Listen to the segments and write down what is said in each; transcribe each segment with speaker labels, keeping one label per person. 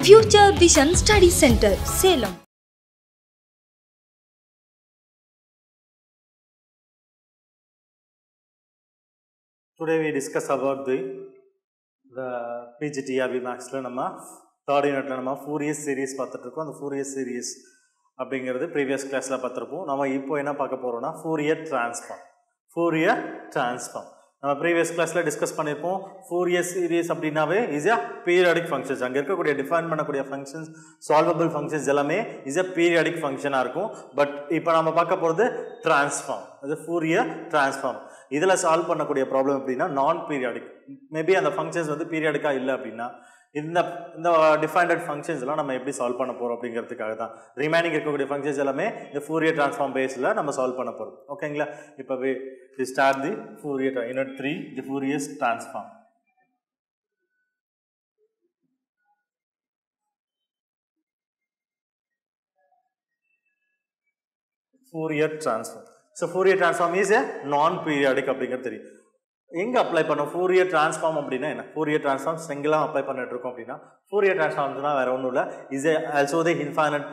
Speaker 1: Future Vision Study Center, Salem.
Speaker 2: Today we discuss about the PGTRB Max la nama third unit la nama Fourier series paathirukom and Fourier series அப்படிங்கிறது previous class la பாத்திருப்போம். நாம இப்போ என்ன பார்க்க போறோம்னா Fourier transform நம்ம previous class la discuss பண்ணிருப்போம். Fourier series அப்படினாவே is a periodic functions. அங்க இருக்கக்கூடிய define பண்ணக்கூடிய functions solvable functions எல்லாமே is a periodic function ஆ இருக்கும். பட் இப்போ நாம பார்க்க போறது transform. அது Fourier transform. இதெல்லாம் சால்வ் பண்ணக்கூடிய ப்ராப்ளம் அப்படின்னா நான் பீரியாடிக், மேபி அந்த ஃபங்க்ஷன்ஸ் வந்து பீரியாடிக்காக இல்லை அப்படின்னா இந்த டிஃபைன்ட் ஃபங்க்ஷன்ஸ் எல்லாம் நம்ம எப்படி சால்வ் பண்ண போகிறோம் அப்படிங்கிறதுக்காக தான் ரிமைனிங் இருக்கக்கூடிய ஃபங்க்ஷன்ஸ் எல்லாமே இந்த ஃபூரியர் ட்ரான்ஸ்ஃபார்ம் பேஸில் நம்ம சால்வ் பண்ண போகிறோம். ஓகேங்களா? இப்போ we start the Fourier unit 3 the Fourier transform. Fourier transform. So Fourier transform is a non-periodic அப்படிங்கிறது தெரியும். எங்கே அப்ளை பண்ணோம் Fourier transform அப்படின்னா என்ன? Fourier transform எங்கெல்லாம் அப்ளை பண்ணிட்டு இருக்கோம் அப்படின்னா Fourier transformனா வேற ஒன்றும் இல்லை, is also the infinite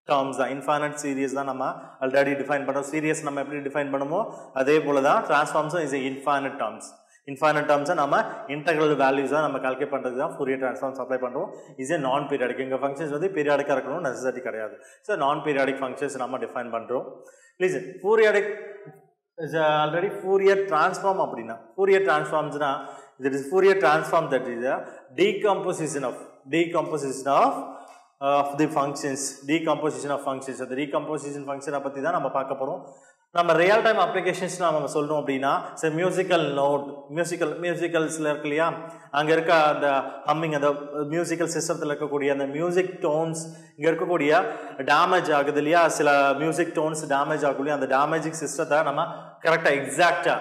Speaker 2: terms தான், infinite series தான் நம்ம ஆல்ரெடி டிஃபைன் பண்ணோம். சீரியஸ் நம்ம எப்படி டிஃபைன் பண்ணுமோ அதே போல தான் டிரான்ஸ்ஃபார்ம்ஸும் is a infinite terms. Infinite டேர்ம்ஸை நம்ம இன்டெக்ரல் வேல்யூஸாக நம்ம கால்குலேட் பண்ணுறது தான் ஃபோரியர் ட்ரான்ஸ்ஃபார்ம்ஸ் அப்ளை பண்ணுறோம். Is a non periodic. எங்கள் ஃபங்க்ஷன்ஸ் வந்து பீரியாடிக்காக இருக்கணும் நெசசிட்டி கிடையாது. ஸோ நான் பீரியாடிக் ஃபங்க்ஷன்ஸ் நம்ம டிஃபைன் பண்ணுறோம். Listen, periodic is already Fourier transform அப்படின்னா ஃபோரியர் ட்ரான்ஸ்ஃபார்ம்ஸ்னா it is Fourier transform that is decomposition of the functions. Decomposition of functions, அந்த decomposition ஃபங்க்ஷனை பற்றி தான் நம்ம பார்க்க போகிறோம். நம்ம ரியல் டைம் அப்ளிகேஷன்ஸ் நம்ம சொல்லணும் அப்படின்னா மியூசிக்கல் நோட், மியூசிக்கல்ஸில் இருக்கு இல்லையா, அங்கே இருக்க அந்த ஹம்மிங், அந்த மியூசிக்கல் சிஸ்டத்தில் இருக்கக்கூடிய அந்த மியூசிக் டோன்ஸ் இங்கே இருக்கக்கூடிய டேமேஜ் ஆகுது இல்லையா, சில மியூசிக் டோன்ஸ் டேமேஜ் ஆகும் இல்லையா, அந்த டேமேஜிங் சிஸ்டத்தை நம்ம கரெக்டாக எக்ஸாக்டாக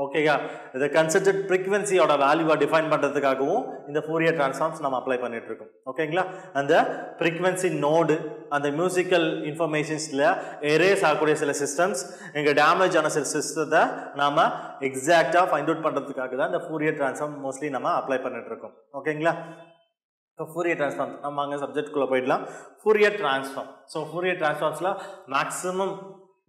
Speaker 2: ஓகேயா இந்த கன்சிடர்ட் ஃப்ரீக்வன்சியோட வேல்யூவை டிஃபைன் பண்ணுறதுக்காகவும் இந்த ஃபோரியர் ட்ரான்ஸ்ஃபார்ம்ஸ் நம்ம அப்ளை பண்ணிட்டு இருக்கோம். ஓகேங்களா? அந்த ஃப்ரீக்வன்சி நோடு, அந்த மியூசிக்கல் இன்ஃபர்மேஷன்ஸில் எரேஸ் ஆகக்கூடிய சில சிஸ்டம்ஸ், இங்கே டேமேஜ் ஆன சில சிஸ்டத்தை நாம் எக்ஸாக்டாக ஃபைண்ட் அவுட் பண்ணுறதுக்காக தான் இந்த ஃபோரியர் ட்ரான்ஸ்ஃபார்ம் மோஸ்ட்லி நம்ம அப்ளை பண்ணிட்டு இருக்கோம். ஓகேங்களா? இப்போ ஃபோரியர் ட்ரான்ஸ்ஃபார்ம் நம்ம அங்கே சப்ஜெக்ட்குள்ளே போயிடலாம். Fourier transform. ஸோ ஃபோரியர் ட்ரான்ஸ்ஃபார்ம்ஸில் மேக்ஸிமம்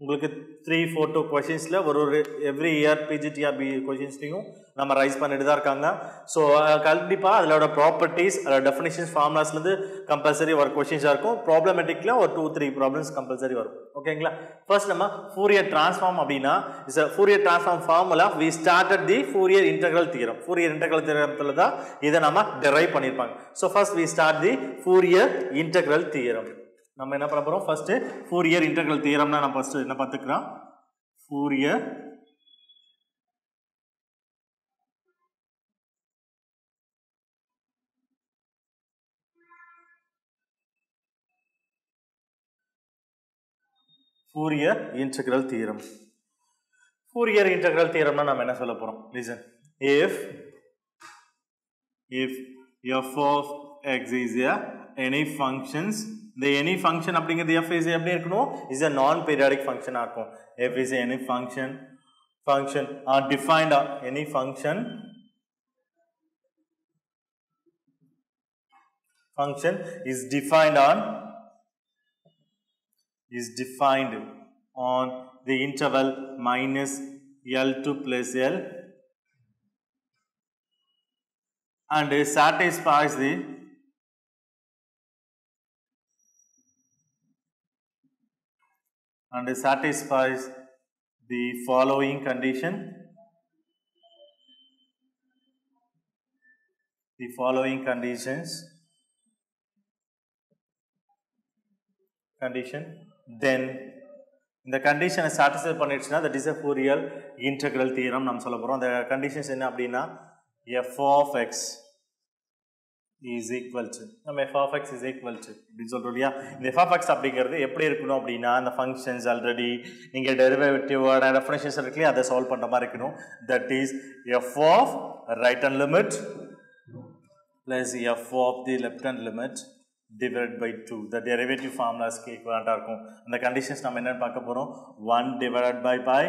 Speaker 2: உங்களுக்கு 3-4 கொஷின்ஸில் ஒரு எவ்ரி இயர் பிஜிடிஆர்பி கொஷின்ஸ்லையும் நம்ம ரைஸ் பண்ணிட்டு தான் இருக்காங்க. ஸோ கண்டிப்பாக அதோட ப்ராப்பர்ட்டிஸ், அதோட டெஃபினிஷன்ஸ், ஃபார்முலாஸ்லேருந்து கம்பல்சரி ஒரு கொஷின்ஸாக இருக்கும். ப்ராப்ளமேட்டிக்கில் ஒரு 2-3 ப்ராப்ளம்ஸ் கம்பல்சரி வரும். ஓகேங்களா? ஃபர்ஸ்ட் நம்ம ஃபோரியர் ட்ரான்ஸ்ஃபார்ம் அப்படின்னா is Fourier transform formula we started the Fourier integral theorem. Fourier integral தியரத்தில் தான் இதை நம்ம டெரைவ் பண்ணியிருப்பாங்க. So first we start the Fourier integral theorem. நம்ம என்ன பண்ண போறோம்? ஃபர்ஸ்ட் ஃபோரியர் இன்டெக்ரல் தியரம்னா நம்ம ஃபர்ஸ்ட் என்ன பார்த்துக்கிறோம்? Fourier integral theorem. Fourier integral தியரம்னா நம்ம என்ன சொல்ல போறோம்? Listen, if f of x is any functions, the any function அப்படிங்கிறது f is எப்படி இருக்கணும்? is a non periodic function ஆ இருக்கும். f is any function are defined any function is defined on the interval minus L to plus L and satisfies the following condition. The following condition, then இந்த கண்டிஷனை satisfy பண்ணிடுச்சுன்னா that is a Fourier integral theorem நம்ம சொல்ல போகிறோம். அந்த conditions என்ன அப்படின்னா f of x is equal to, நம்ம f of x is equal to அப்படின்னு சொல்கிறோம் இல்லையா. இந்த f of x அப்படிங்கிறது எப்படி இருக்கணும் அப்படின்னா அந்த ஃபங்க்ஷன்ஸ் ஆல்ரெடி இங்கே டெரிவேட்டிவோட டெஃபினிஷன்ஸ் இருக்குல்லையா, அதை சால்வ் பண்ணுற மாதிரி இருக்கணும். That is f of right hand limit plus f of the left hand limit divided by 2. The derivative formulas equivalent இருக்கும். அந்த கண்டிஷன்ஸ் நம்ம என்னன்னு பார்க்க போகிறோம்? 1 divided by pi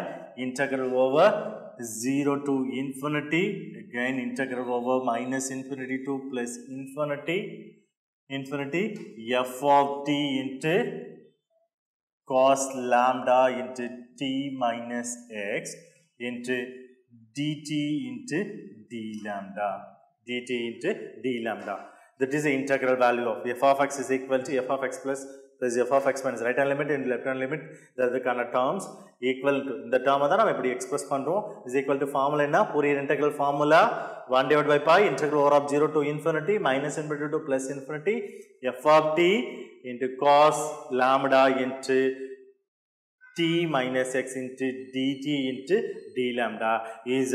Speaker 2: integral over 0 to infinity, again integral over minus infinity to plus infinity infinity f of t into cos lambda into t minus x into dt into d lambda. dt into d lambda. That is the integral value of f of x is equal to f of x plus f of x minus right hand limit and left hand limit. That the kind of terms equal to the term that we express is equal to formula in Fourier integral formula 1 divided by pi integral over of 0 to infinity minus infinity to plus infinity f of t into cos lambda into t minus x into dt into d lambda is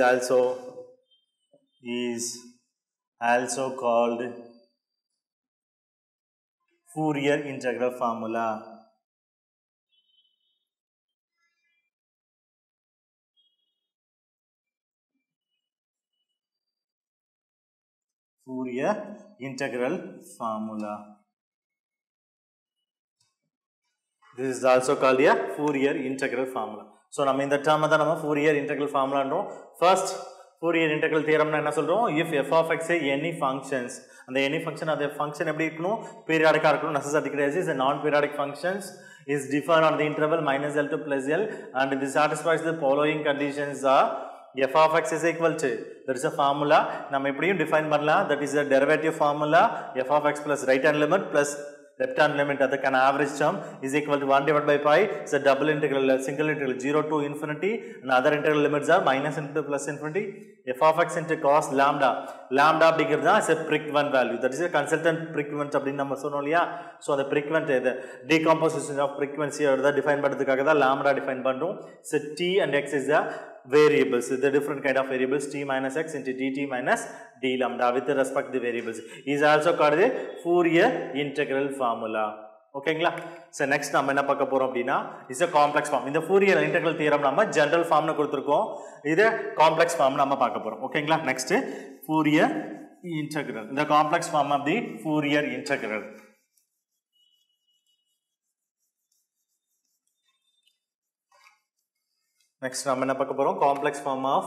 Speaker 2: also called Fourier integral formula. Fourier integral formula. This is also called a Fourier integral formula. So, we in the term of Fourier integral formula. First, Fourier integral theorem na enna solrom, if f of x is any functions and any function of the function eppadi irukkum periodic ah irukkum necessary is a non periodic functions is defined on the interval minus l to plus l and this satisfies the following conditions are f of x is equal to, there is a formula நம்ம எப்படியும் define பண்ணலாம், that is a derivative formula f of x plus right hand limit plus left hand limit at the kind of average term is equal to 1 divided by pi. It's a double integral, single integral 0 to infinity and other integral limits are minus into plus infinity f of x into cos lambda. Lambda is a frequent value, that is a consultant frequent அப்படினு நம்ம சொன்னோம் இல்லையா. So the frequent the decomposition of frequency define பண்றதுக்காக தான் lambda define பண்றோம். So t and x is the variables, the different kind of variables t minus x into dt minus d lambda with respect to the variables is also called the Fourier integral formula. ஓகேங்களா. So next நம்ம என்ன பார்க்க போறோம் அப்படினா is a complex form. இந்த Fourier integral theorem நம்ம general form னு கொடுத்திருக்கோம், இது complex form நம்ம பார்க்க போறோம். ஓகேங்களா. Next Fourier integral, the complex form of the Fourier integral. Next நம்ம என்ன பார்க்க போறோம், complex form of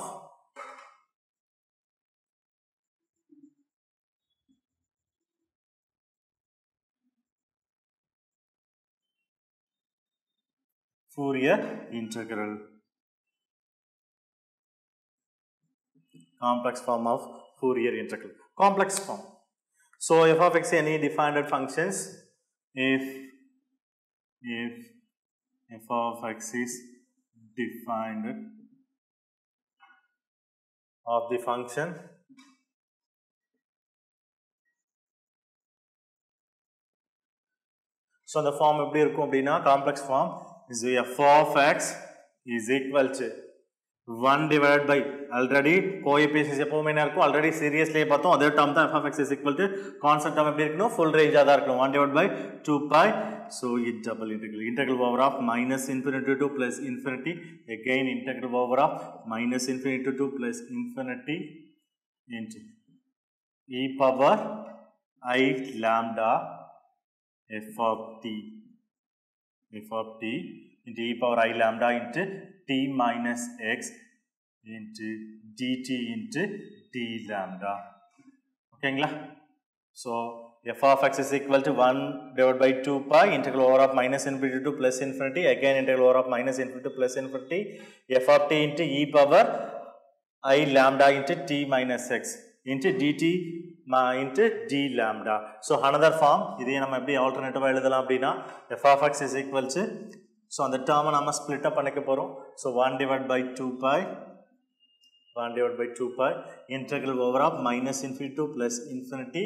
Speaker 2: Fourier integral. Complex form of Fourier integral. Complex form. So f of x any defined functions if f of x is defined of the function so the form எப்படி இருக்கும் அப்படினா complex form is f of x is equal to 1 divided by already coefficients எப்பவுமே என்ன இருக்கும் already seriously பார்த்தோம் அதே term தான் f of x is equal to constant term எப்படி இருக்கணும் full range ஆ தான் இருக்கணும் 1 divided by 2 pi. So it double integral over of minus infinity to plus infinity, again integral over of minus infinity to 2 plus infinity into e power I lambda f of t into e power I lambda into t minus x into dt into d lambda. Okay, so f of x is equal to 1 divided by 2 pi integral over of minus infinity to plus infinity, again integral over of minus infinity to plus infinity f of t into e power I lambda into t minus x into dt into d lambda. So another form, இதை நம்ம எப்படி ஆல்டர்னேட்டிவா எழுதலாம் அப்படினா f of x is equal to, so அந்த term நாம split up பண்ணிக்க போறோம். So 1 divided by 2 pi integral over of minus infinity to plus infinity.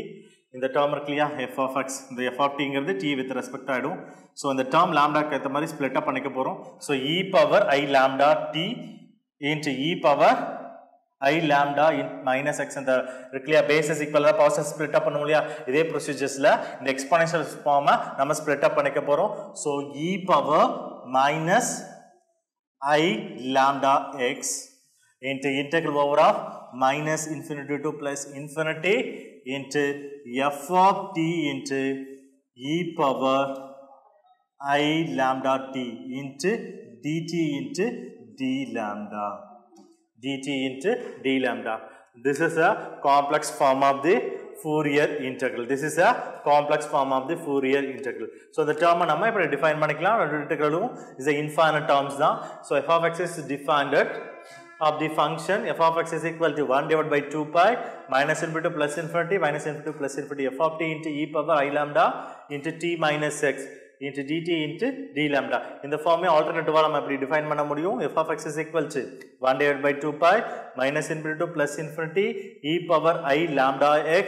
Speaker 2: இந்த term இருக்குல்லையா f of x, இந்த f of t ங்கிறது t with respect ஆயிடும். So இந்த term lambda க்கு ஏத்த மாதிரி split up பண்ணிக்க போறோம். So e power I lambda t into e power I lambda in minus x and the இருக்குல்லையா basis equal ஆ பவர்ஸ் split up பண்ணுவோம் இல்லையா, இதே ப்ரொசீஜர்ஸ்ல இந்த எக்ஸ்போனென்ஷியல் ஃபார்ம நம்ம split up பண்ணிக்க போறோம். So e power minus I lambda x into integral over of minus infinity to plus infinity into f of t into e power I lambda t into dt into d lambda. dt into d lambda. This is a complex form of the Fourier integral. This is a complex form of the Fourier integral. So the term நம்ம இப்படி define பண்ணிக்கலாம். Integral is a infinite terms தான். So f of x is defined of the function f of x is equal to 1 divided by 2 pi minus infinity to plus infinity minus infinity to plus infinity f of t into e power I lambda into t minus x into dt into d lambda. இந்த ஃபார்மே ஆல்டர்னேட்டிவா நம்ம எப்படி define பண்ண முடியும்? f of x is equal to 1 divided by 2 pi minus infinity to plus infinity e power I lambda x.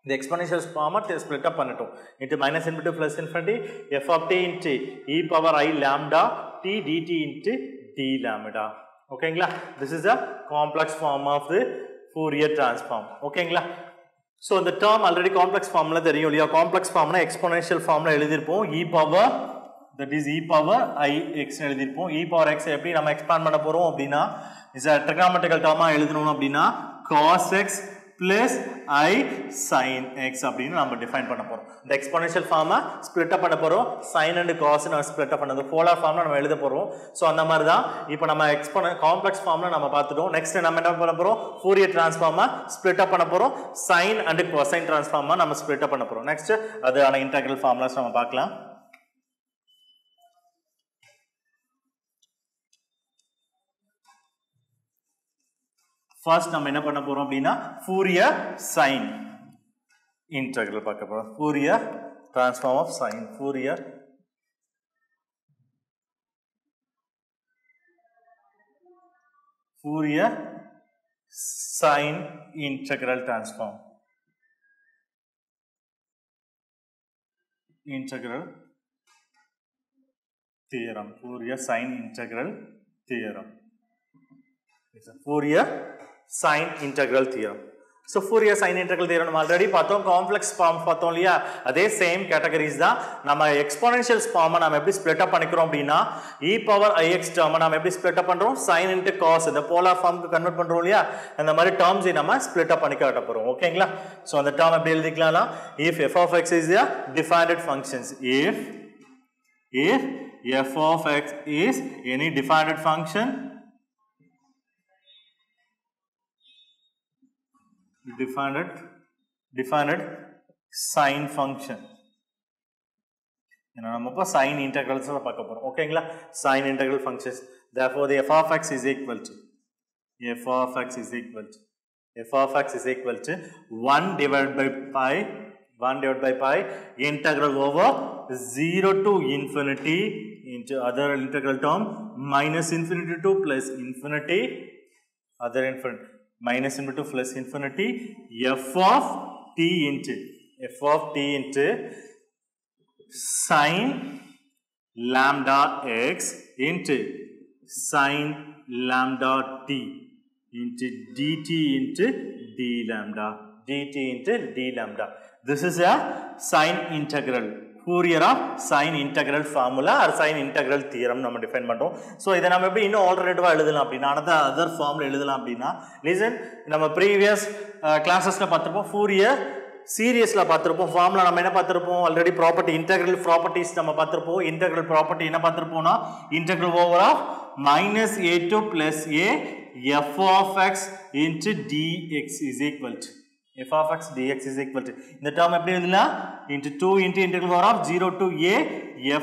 Speaker 2: The exponential form split up பண்ணிட்டோம் into minus infinity to plus infinity f of t into e power I lambda t dt into d lambda. ஓகேங்களா? This is a complex form of the Fourier transform. ஓகேங்களா? So the term already complex formula தெரியும் இல்லையா? complex formula exponential formula எழுதிருப்போம் e power that is e power I x எழுதிருப்போம். e power x எப்படி நம்ம expand பண்ண போறோம் அப்படினா is a trigonometrical term எழுதணும் அப்படினா cos x plus I sin x அப்படின்னு நம்ம define பண்ண போறோம். இந்த exponential form split up பண்ண போறோம். sin and cos நம்ம split up பண்ணது polar formல நம்ம எழுத போறோம். சோ அந்த மாதிரி தான் இப்போ நம்ம complex formல நம்ம பார்த்துட்டோம். next நம்ம என்ன பண்ண போறோம்? Fourier transform split up பண்ண போறோம். sin and cosine transform நம்ம split up பண்ண போறோம். next அதுயான integral formulas நம்ம பார்க்கலாம். First நம்ம என்ன பண்ண போறோம் அப்படினா Fourier sine integral பார்க்க போறோம். Fourier transform of sine. Fourier sine integral transform. Integral theorem. Fourier sine integral theorem. It's a Fourier sine integral theorem. So Fourier sine integral theorem நம்ம ஆல்ரெடி பார்த்தோம். காம்ப்ளெக்ஸ் ஃபார்ம் பார்த்தோம் இல்லையா? அதே same categories தான். நம்ம exponential ஃபார்மை நம்ம எப்படி ஸ்ப்ளிட் அப் பண்ணிக்கிறோம் அப்படின்னா e power ix டேர்மை நம்ம எப்படி ஸ்ப்ளிட் அப் பண்றோம்? sin into cos இந்த போலார் ஃபார்முக்கு கன்வர்ட் பண்றோம் இல்லையா? அந்த மாதிரி டேர்ம்ஸை நம்ம ஸ்ப்ளிட் அப் பண்ணி காட்ட போறோம். ஓகேங்களா? சோ அந்த டேர்ம் எப்படி எழுதிக்கலாம்னா if f of x is a defined functions, if f of x is any defined function, defined sine function. நம்ம இப்ப sin integrals பார்க்க போறோம். ஓகேங்களா? sin integral functions. Therefore the f of x is equal to 1 divided by pi integral over 0 to infinity into other integral term minus infinity to plus infinity other infinity minus infinity to plus infinity f of t into sin lambda x into sin lambda t into dt into d lambda. This is a sine integral. Fourier of sine integral formula or sine integral theorem நம்ம define பண்றோம். So இதை நம்ம எப்படி இன்னும் ஆல்டர்னேட்டிவா எழுதலாம் அப்படின்னா other formula எழுதலாம் அப்படின்னா listen, நம்ம previous classes-ல பார்த்திருப்போம் Fourier series-ல பார்த்திருப்போம். formula நம்ம என்ன பார்த்திருப்போம்? already property integral properties நம்ம பார்த்திருப்போம். integral property என்ன பார்த்திருப்போம்னா integral over of minus a to plus a f of x into dx is equal to f of x dx is equal to இந்த term எப்படி எழுதலாம்? into 2 into integral over of 0 to a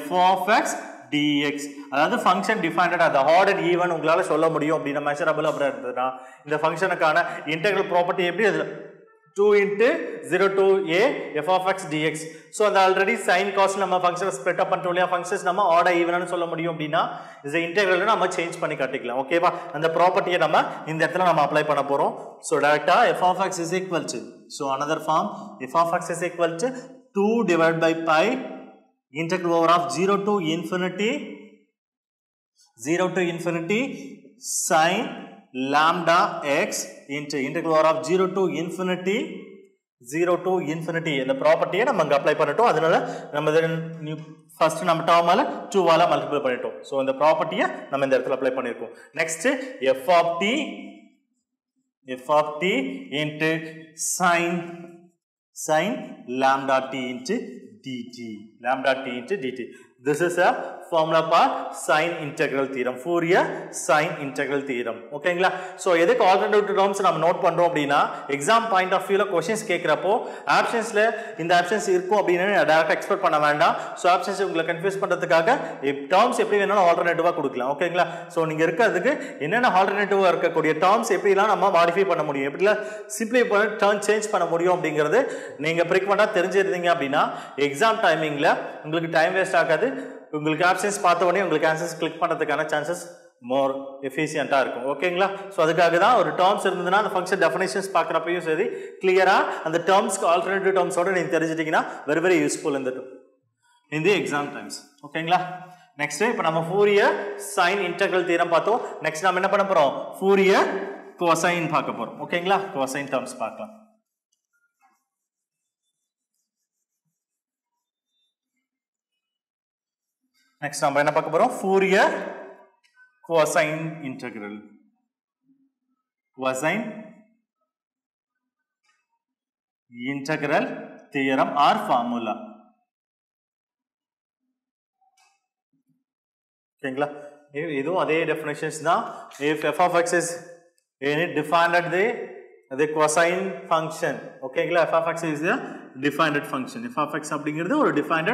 Speaker 2: f of x dx. அதாவது function defined at the odd and even உங்களால சொல்ல முடியும் அப்படினா measurable அப்படி இருந்ததுனா இந்த ஃபங்க்ஷனுக்கான integral property எப்படி எழுதலாம்? 2 into 0 to a f of x dx. So அந்த already sin cos நம்ம function split up பண்ணிட்டோம் இல்லையா? functions நம்ம odd even னு சொல்ல முடியும் அப்படினா இந்த integral நம்ம change பண்ணி காட்டிக்கலாம். ஓகேவா? அந்த ப்ராப்பர்ட்டியை நம்ம இந்த இடத்துல நம்ம அப்ளை பண்ண போறோம். So டைரக்ட்டா f of x is equal to, so another form f of x is equal to 2 divided by pi integral over of 0 to infinity sin lambda x into integral over of 0 to infinity இந்த ப்ராப்பர்ட்டியை நம்ம அங்க apply பண்ணிட்டோம். அதனால நம்ம first நம்ம டேர்மால 2 ஆல multiply பண்ணிட்டோம். சோ இந்த ப்ராப்பர்ட்டியை நம்ம இந்த இடத்துல அப்ளை பண்ணிருக்கோம். Next f of t into sin lambda t into dt. This is a formula for sine integral theorem. Fourier sine integral theorem. ஓகேங்களா? சோ எதுக்கு ஆல்டர்னேட்டிவ் டேர்ம்ஸ் நம்ம நோட் பண்றோம் அப்படினா எக்ஸாம் பாயிண்ட் ஆஃப் வியூல क्वेश्चंस கேக்குறப்போ ஆப்ஷன்ஸ்ல இந்த options இருக்கும் அப்படினு direct expect பண்ண வேண்டாம். சோ ஆப்ஷன்ஸ் உங்களை கன்ஃபியூஸ் பண்றதுக்காக டேர்ம்ஸ் எப்படி வேணாலும் ஆல்டர்னேட்டிவா கொடுக்கலாம். ஓகேங்களா? சோ நீங்க இருக்கிறதுக்கு என்னென்ன ஆல்டர்னேட்டிவா இருக்கக்கூடிய டேர்ம்ஸ் எப்படிலாம் நம்ம மாடிஃபை பண்ண முடியும், எப்படிலாம் சிம்பிளை பண்ணி டர்ன் சேஞ்ச் பண்ண முடியும் அப்படிங்கிறது நீங்க ஃப்ரீக்வெண்டா தெரிஞ்சிருந்தீங்க அப்படினா எக்ஸாம் டைமிங்ல உங்களுக்கு டைம் வேஸ்ட் ஆகாது. உங்களுக்கு ஆப்ஷன்ஸ் பார்த்த உடனே உங்களுக்கு ஆன்சர்ஸ் கிளிக் பண்றதுக்கான சான்சஸ் மோர் எஃபிஷியன்ட்டா இருக்கும். ஓகேங்களா? சோ அதுக்காக தான் ஒரு டேர்ம்ஸ் இருந்ததுன்னா அந்த ஃபங்க்ஷன் டெஃபினிஷன்ஸ் பார்க்கறப்பையும் சரி கிளியரா அந்த டேர்ம்ஸ்க்கு ஆல்டர்னேட்டிவ் டேர்ம்ஸோட நீங்க தெரிஞ்சிட்டீங்கன்னா very very useful in the exam times. ஓகேங்களா? நெக்ஸ்ட் இப்போ நம்ம ஃபோரியர் சைன் இன்டெகிரல் தியரம் பார்த்தோம். நெக்ஸ்ட் நாம என்ன பண்ண போறோம்? ஃபோரியர் கோசைன் பார்க்க போறோம். ஓகேங்களா? கோசைன் டேர்ம்ஸ் பார்க்கலாம். Next நம்ம என்ன பார்க்க போறோம்? Fourier cosine integral. Cosine integral theorem or formula. ஓகேங்களா? இதுவும் அதே டெஃபினிஷன்ஸ் தான். If f of x is defined at the cosine function. ஓகேங்களா? f of x is a defined function. f of x அப்படிங்கிறது ஒரு defined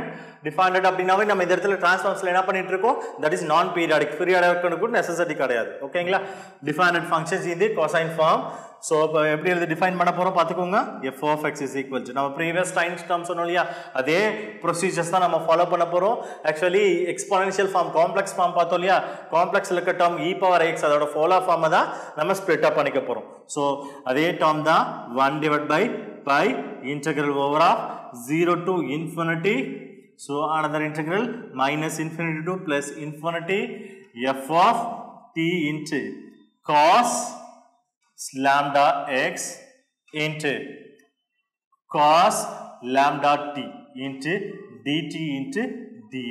Speaker 2: அப்படினாவே நம்ம இந்த இடத்துல டிரான்ஸ்ஃபார்ம்ஸ்ல என்ன பண்ணிட்டு இருக்கோம்? that is non periodic. periodic கூட necessity கிடையாது. ஓகேங்களா? defined functions in the cosine form. So எப்படி எழுதி டிஃபைன் பண்ண போறோம் பாத்துக்கோங்க. f of x is equal to நம்ம previous time term சொன்னோம்லையா அதே ப்ரொசீஜர்ஸ் தான் நம்ம ஃபாலோ பண்ண போறோம். Actually exponential form complex form பார்த்தோம் இல்லையா? காம்ப்ளெக்ஸ்ல இருக்க டேர்ம் e பவர் x அதோட போலார் ஃபார்மை தான் நம்ம ஸ்ப்ளிட் அப் பண்ணிக்க போறோம். சோ அதே டேர்ம் தான் 1 divided by pi integral over of 0 to infinity. So another integral minus infinity to plus infinity f of t into cos lambda x into cos lambda t into dt into d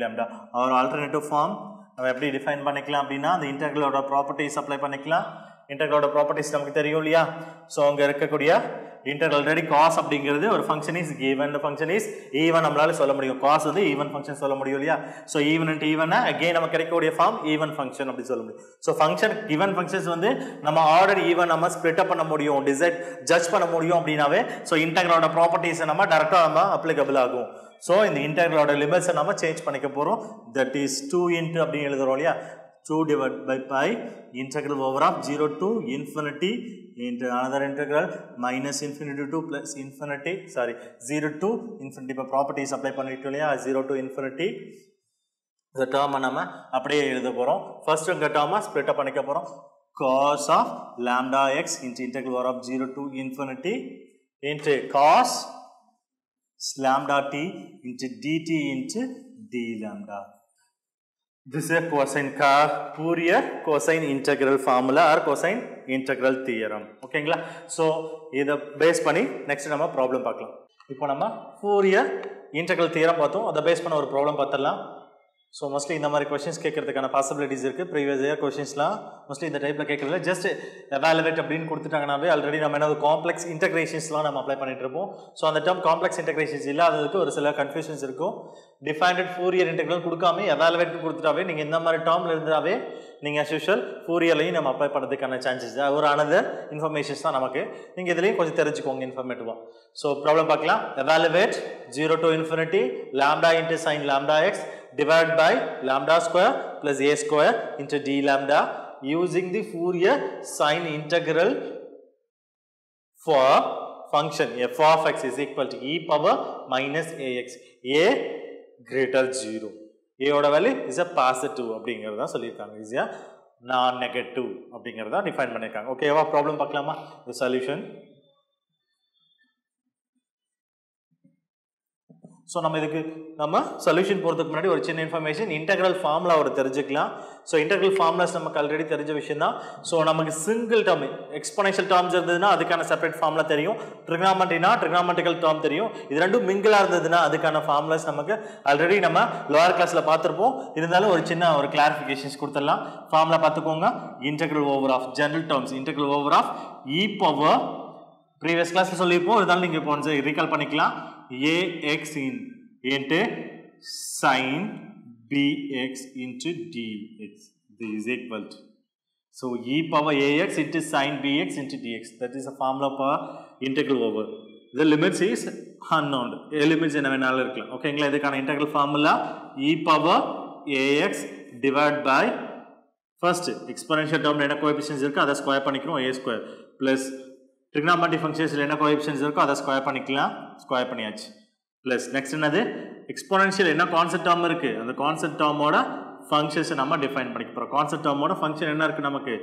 Speaker 2: lambda or alternative form நம்ம எப்படி define பண்ணிக்கலாம் அப்படினா அந்த இன்டெகிரலோட properties apply பண்ணிக்கலாம். இன்டெகிரலோட properties நமக்கு தெரியும் இல்லையா? So அங்க இருக்கக்கூடிய இன்டெகிரல் ஆல்ரெடி cos அப்படிங்கிறது ஒரு function is given, the function is even நம்மளால சொல்ல முடியும். cos வந்து even ஃபங்க்ஷன் சொல்ல முடியும் இல்லையா? So even and even again நமக்கு கிடைக்கக்கூடிய ஃபார்ம் even ஃபங்க்ஷன் அப்படி சொல்ல முடியும். சோ ஃபங்க்ஷன் given ஃபங்க்ஷன்ஸ் வந்து நம்ம ஆர்டர் even நம்ம ஸ்ப்ளிட் அப் பண்ண முடியும், டிசைட் ஜட்ஜ் பண்ண முடியும் அப்படினாவே சோ இன்டெகிரலோட ப்ராப்பர்ட்டீஸ் நம்ம டைரக்ட்டா நம்ம அப்ளிகபிள் ஆகும். சோ இந்த இன்டெகிரலோட லிமிட்ஸ் நம்ம சேஞ்ச் பண்ணிக்க போறோம். that is 2 into அப்படி எழுதுறோம் இல்லையா? 2 divided by pi integral over of 0 to infinity into another integral minus infinity to plus infinity 0 to infinity இப்போ properties apply பண்ணிட்டோம் இல்லையா? 0 to infinity இந்த term நம்ம அப்படியே எழுத போறோம். first இந்த term split up பண்ணிக்க போறோம். cos of lambda x into integral over of 0 to infinity into cos lambda t into dt into d lambda. This is a Fourier cosine integral formula or cosine integral theorem. ஓகேங்களா? So இத base பண்ணி next நம்ம problem பார்க்கலாம். இப்போ நம்ம Fourier integral theorem பார்த்தோம். அத base பண்ண ஒரு ப்ராப்ளம் பார்த்தறலாம். சோ மோஸ்ட்லி இந்த மாதிரி क्वेश्चंस கேட்கிறதுக்கான பாசிபிலிட்டிஸ் இருக்கு. ப்ரீவியஸ் இயர் क्वेश्चंसலாம் மோஸ்ட்லி இந்த டைப்ல கேட்கறதுல ஜஸ்ட் எவாலுவேட் அப்படினு கொடுத்துட்டாங்கனாவே ஆல்ரெடி நம்ம என்ன காம்ப்ளெக்ஸ் இன்டகிரேஷன்ஸ்லாம் நம்ம அப்ளை பண்ணிட்டு இருப்போம். சோ அந்த டேர்ம் காம்ப்ளெக்ஸ் இன்டகிரேஷன்ஸ் இல்லாததுக்கு ஒரு சில கன்ஃபியூஷன்ஸ் இருக்கும். டிஃபைன்ட் ஃபோரியர் இன்டெகிரல் கொடுக்காம எவாலுவேட் கொடுத்துட்டாவே நீங்க இந்த மாதிரி டேர்ம்ல இருந்தாவே நீங்க as usual ஃபோரியர்லையும் நம்ம அப்ளை பண்றதுக்கான சான்சஸ் ஒரு another இன்ஃபர்மேஷன்ஸ் தான் நமக்கு. நீங்க இதலயும் கொஞ்சம் தெரிஞ்சுக்கோங்க இன்ஃபர்மேட்டிவா. சோ ப்ராப்ளம் பார்க்கலாம். evaluate 0 to infinity lambda into sin lambda x divided by lambda square plus a square into d lambda using the Fourier sine integral for function f of x is equal to e power minus ax. a greater 0. a ஓட value is a positive அப்படிங்கறத சொல்லிருக்காங்க. is a non negative அப்படிங்கறத define பண்ணிருக்காங்க. ஓகேவா? Problem பார்க்கலாமா? the solution. So நம்ம இதுக்கு நம்ம சொல்யூஷன் போறதுக்கு முன்னாடி ஒரு சின்ன இன்ஃபர்மேஷன் இன்டெகிரல் ஃபார்முலா ஒரு தெரிஞ்சுக்கலாம். சோ இன்டெகிரல் ஃபார்முலாஸ் நமக்கு ஆல்ரெடி தெரிஞ்ச விஷயம் தான். சோ நமக்கு சிங்கிள் டேர்ம் எக்ஸ்போனென்ஷியல் டேர்ம்ஸ் இருந்ததுன்னா அதுக்கான செப்பரேட் ஃபார்முலா தெரியும். ட்ரிகோனோமெட்ரினா ட்ரிகோனோமெட்ரிக்கல் டேர்ம் தெரியும். இது ரெண்டும் மிங்கிளா இருந்ததுன்னா அதுக்கான ஃபார்முலாஸ் நமக்கு ஆல்ரெடி நம்ம லோயர் கிளாஸ்ல பார்த்திருப்போம். இருந்தாலும் ஒரு சின்ன ஒரு கிளாரிஃபிகேஷன்ஸ் கொடுத்துடலாம். ஃபார்முலா பார்த்துக்கோங்க. Integral over of general terms integral over of e power previous class சொல்லிருப்போம். இருந்தாலும் நீங்க இப்போ ரீகால் பண்ணிக்கலாம். ax into sin bx into dx. This is equal to. So e power ax into sin bx into dx. That is a formula for integral over. The limits is unknown. Limits என்ன வேணாலும் இருக்கலாம். ஓகேங்களா? இதுக்கான integral formula e power ax divided by first exponential term என்ன coefficients இருக்கு அதை square பண்ணிக்கிறோம் a square plus trigonometric functions என்ன coefficients இருக்கோ அதை ஸ்கொயர் பண்ணிக்கலாம், ஸ்கொயர் பண்ணியாச்சு. plus next என்னது exponential என்ன கான்ஸ்டன்ட் டேர்ம் இருக்கு அந்த கான்ஸ்டன்ட் டேர்மோட functions நம்ம டிஃபைன் பண்ணிக்க போறோம். கான்ஸ்டன்ட் டேர்மோட ஃபங்க்ஷன் என்ன இருக்கு நமக்கு